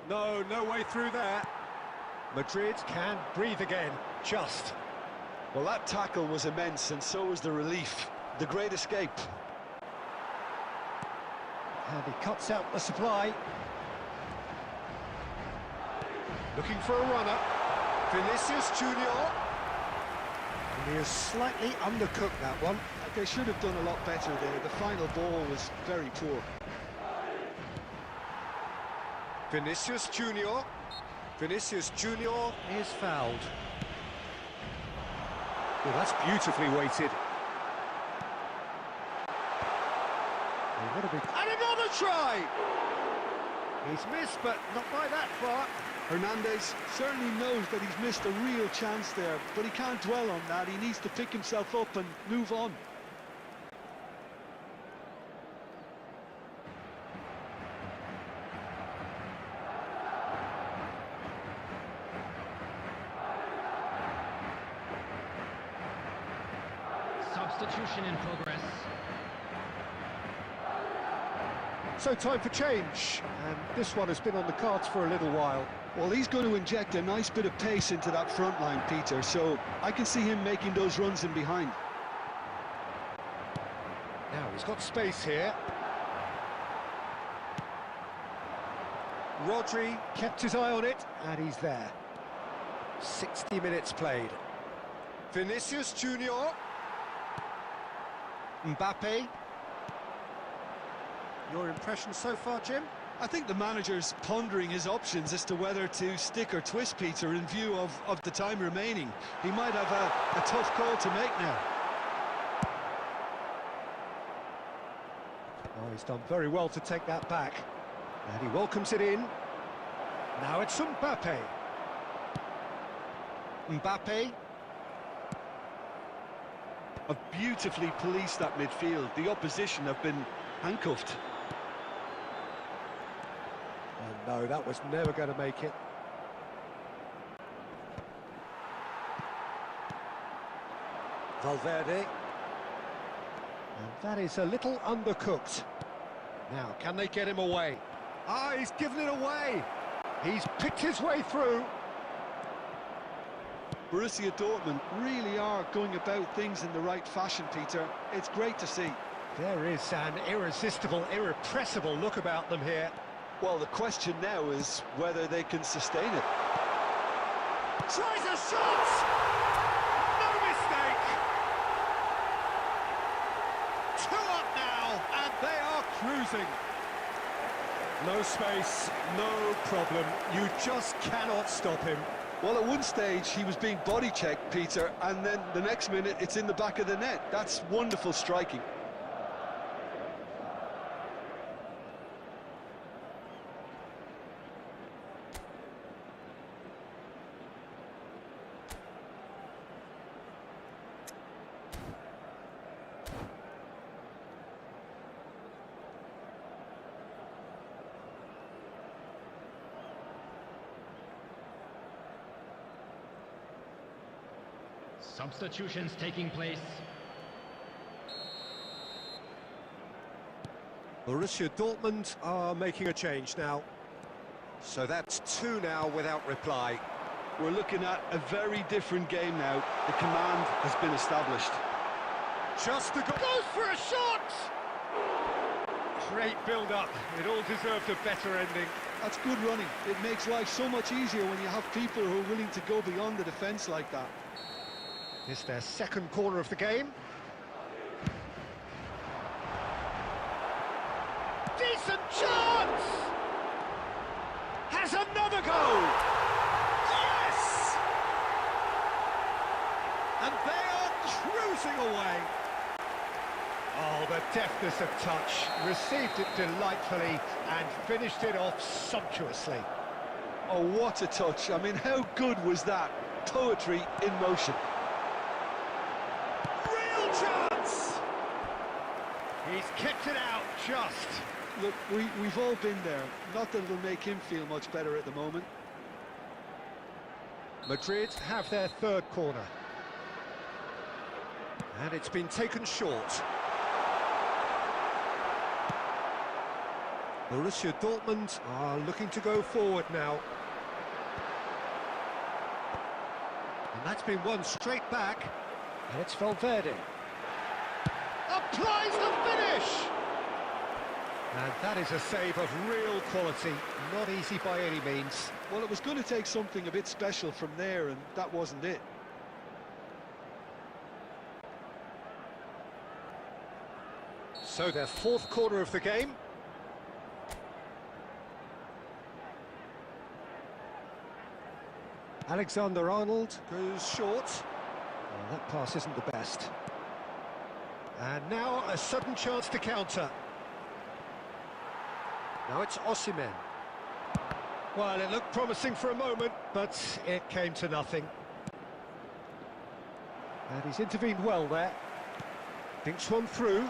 No way through there. Madrid can breathe again, just. Well, that tackle was immense, and so was the relief. The great escape. And he cuts out the supply. Looking for a runner. Vinicius Junior. And he is slightly undercooked, that one. They should have done a lot better there. The final ball was very poor. Vinicius Junior. Vinicius Junior is fouled. Well, that's beautifully weighted. And another try! He's missed, but not by that far. Hernandez certainly knows that he's missed a real chance there, but he can't dwell on that. He needs to pick himself up and move on. Substitution in progress. So time for change, and this one has been on the cards for a little while. Well, he's going to inject a nice bit of pace into that front line, Peter, so I can see him making those runs in behind. Now he's got space here. Rodri kept his eye on it, and he's there. 60 minutes played. Vinicius Junior. Mbappe. Your impression so far, Jim? I think the manager's pondering his options as to whether to stick or twist, Peter, in view of the time remaining. He might have a tough call to make now. Oh, he's done very well to take that back. And he welcomes it in. Now it's Mbappe. Mbappe. Have beautifully policed that midfield. The opposition have been handcuffed. Oh, no, that was never going to make it. Valverde. And that is a little undercooked. Now, can they get him away? Ah, he's given it away. He's picked his way through. Borussia Dortmund really are going about things in the right fashion, Peter. It's great to see. There is an irresistible, irrepressible look about them here. Well, the question now is whether they can sustain it. Tries a shot! No mistake! 2 up now, and they are cruising. No space, no problem. You just cannot stop him. Well, at one stage he was being body checked, Peter, and then the next minute it's in the back of the net. That's wonderful striking. Substitutions taking place. Borussia Dortmund are making a change now. So that's 2 now without reply. We're looking at a very different game now. The command has been established. Just the Goes for a shot! great build-up. It all deserved a better ending. That's good running. It makes life so much easier when you have people who are willing to go beyond the defence like that. It's their second corner of the game. Decent chance! Has another goal! Yes! And they are cruising away. Oh, the deftness of touch. Received it delightfully and finished it off sumptuously. Oh, what a touch. I mean, how good was that? Poetry in motion. Real chance! He's kept it out just. Look, we've all been there. Not that it'll make him feel much better at the moment. Madrid have their third corner. And it's been taken short. Borussia Dortmund are looking to go forward now. And that's been won straight back. And it's Valverde. Applies the finish! And that is a save of real quality. Not easy by any means. Well, it was going to take something a bit special from there, and that wasn't it. So their fourth corner of the game. Alexander-Arnold goes short. Well, that pass isn't the best. And now a sudden chance to counter. Now it's Osimhen. Well, it looked promising for a moment, but it came to nothing. And he's intervened well there. Thinks one through.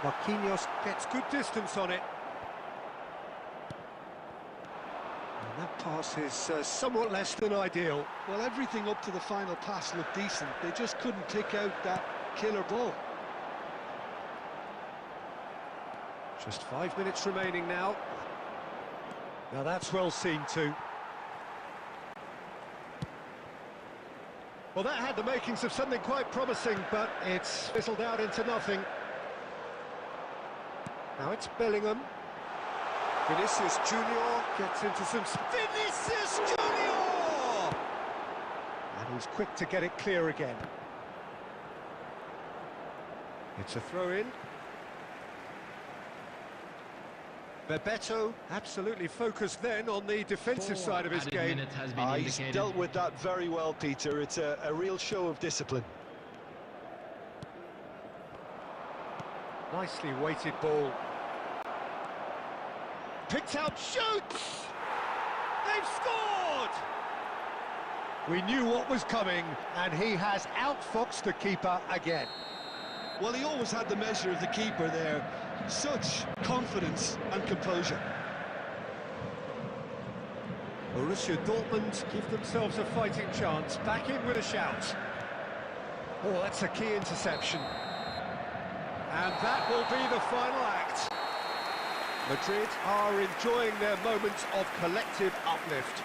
Marquinhos gets good distance on it. And that pass is somewhat less than ideal. Well, everything up to the final pass looked decent. They just couldn't pick out that killer ball. Just 5 minutes remaining now. Now that's well seen too. Well, that had the makings of something quite promising, but it's fizzled out into nothing. Now it's Bellingham. Vinicius Junior gets into some... Vinicius Junior! And he's quick to get it clear again. It's a throw-in. Bebeto absolutely focused then on the defensive side of his game. He's dealt with that very well, Peter. It's a real show of discipline. Nicely weighted ball. Picked out, shoots! They've scored! We knew what was coming, and he has outfoxed the keeper again. Well, he always had the measure of the keeper there. Such confidence and composure. Borussia Dortmund give themselves a fighting chance. Back in with a shout. Oh, that's a key interception. And that will be the final act. Madrid are enjoying their moments of collective uplift.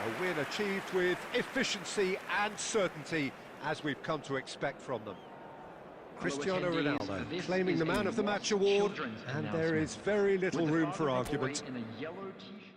A win achieved with efficiency and certainty, as we've come to expect from them. Cristiano Ronaldo claiming the Man of the Match award, and there is very little room for argument. In a yellow t-shirt.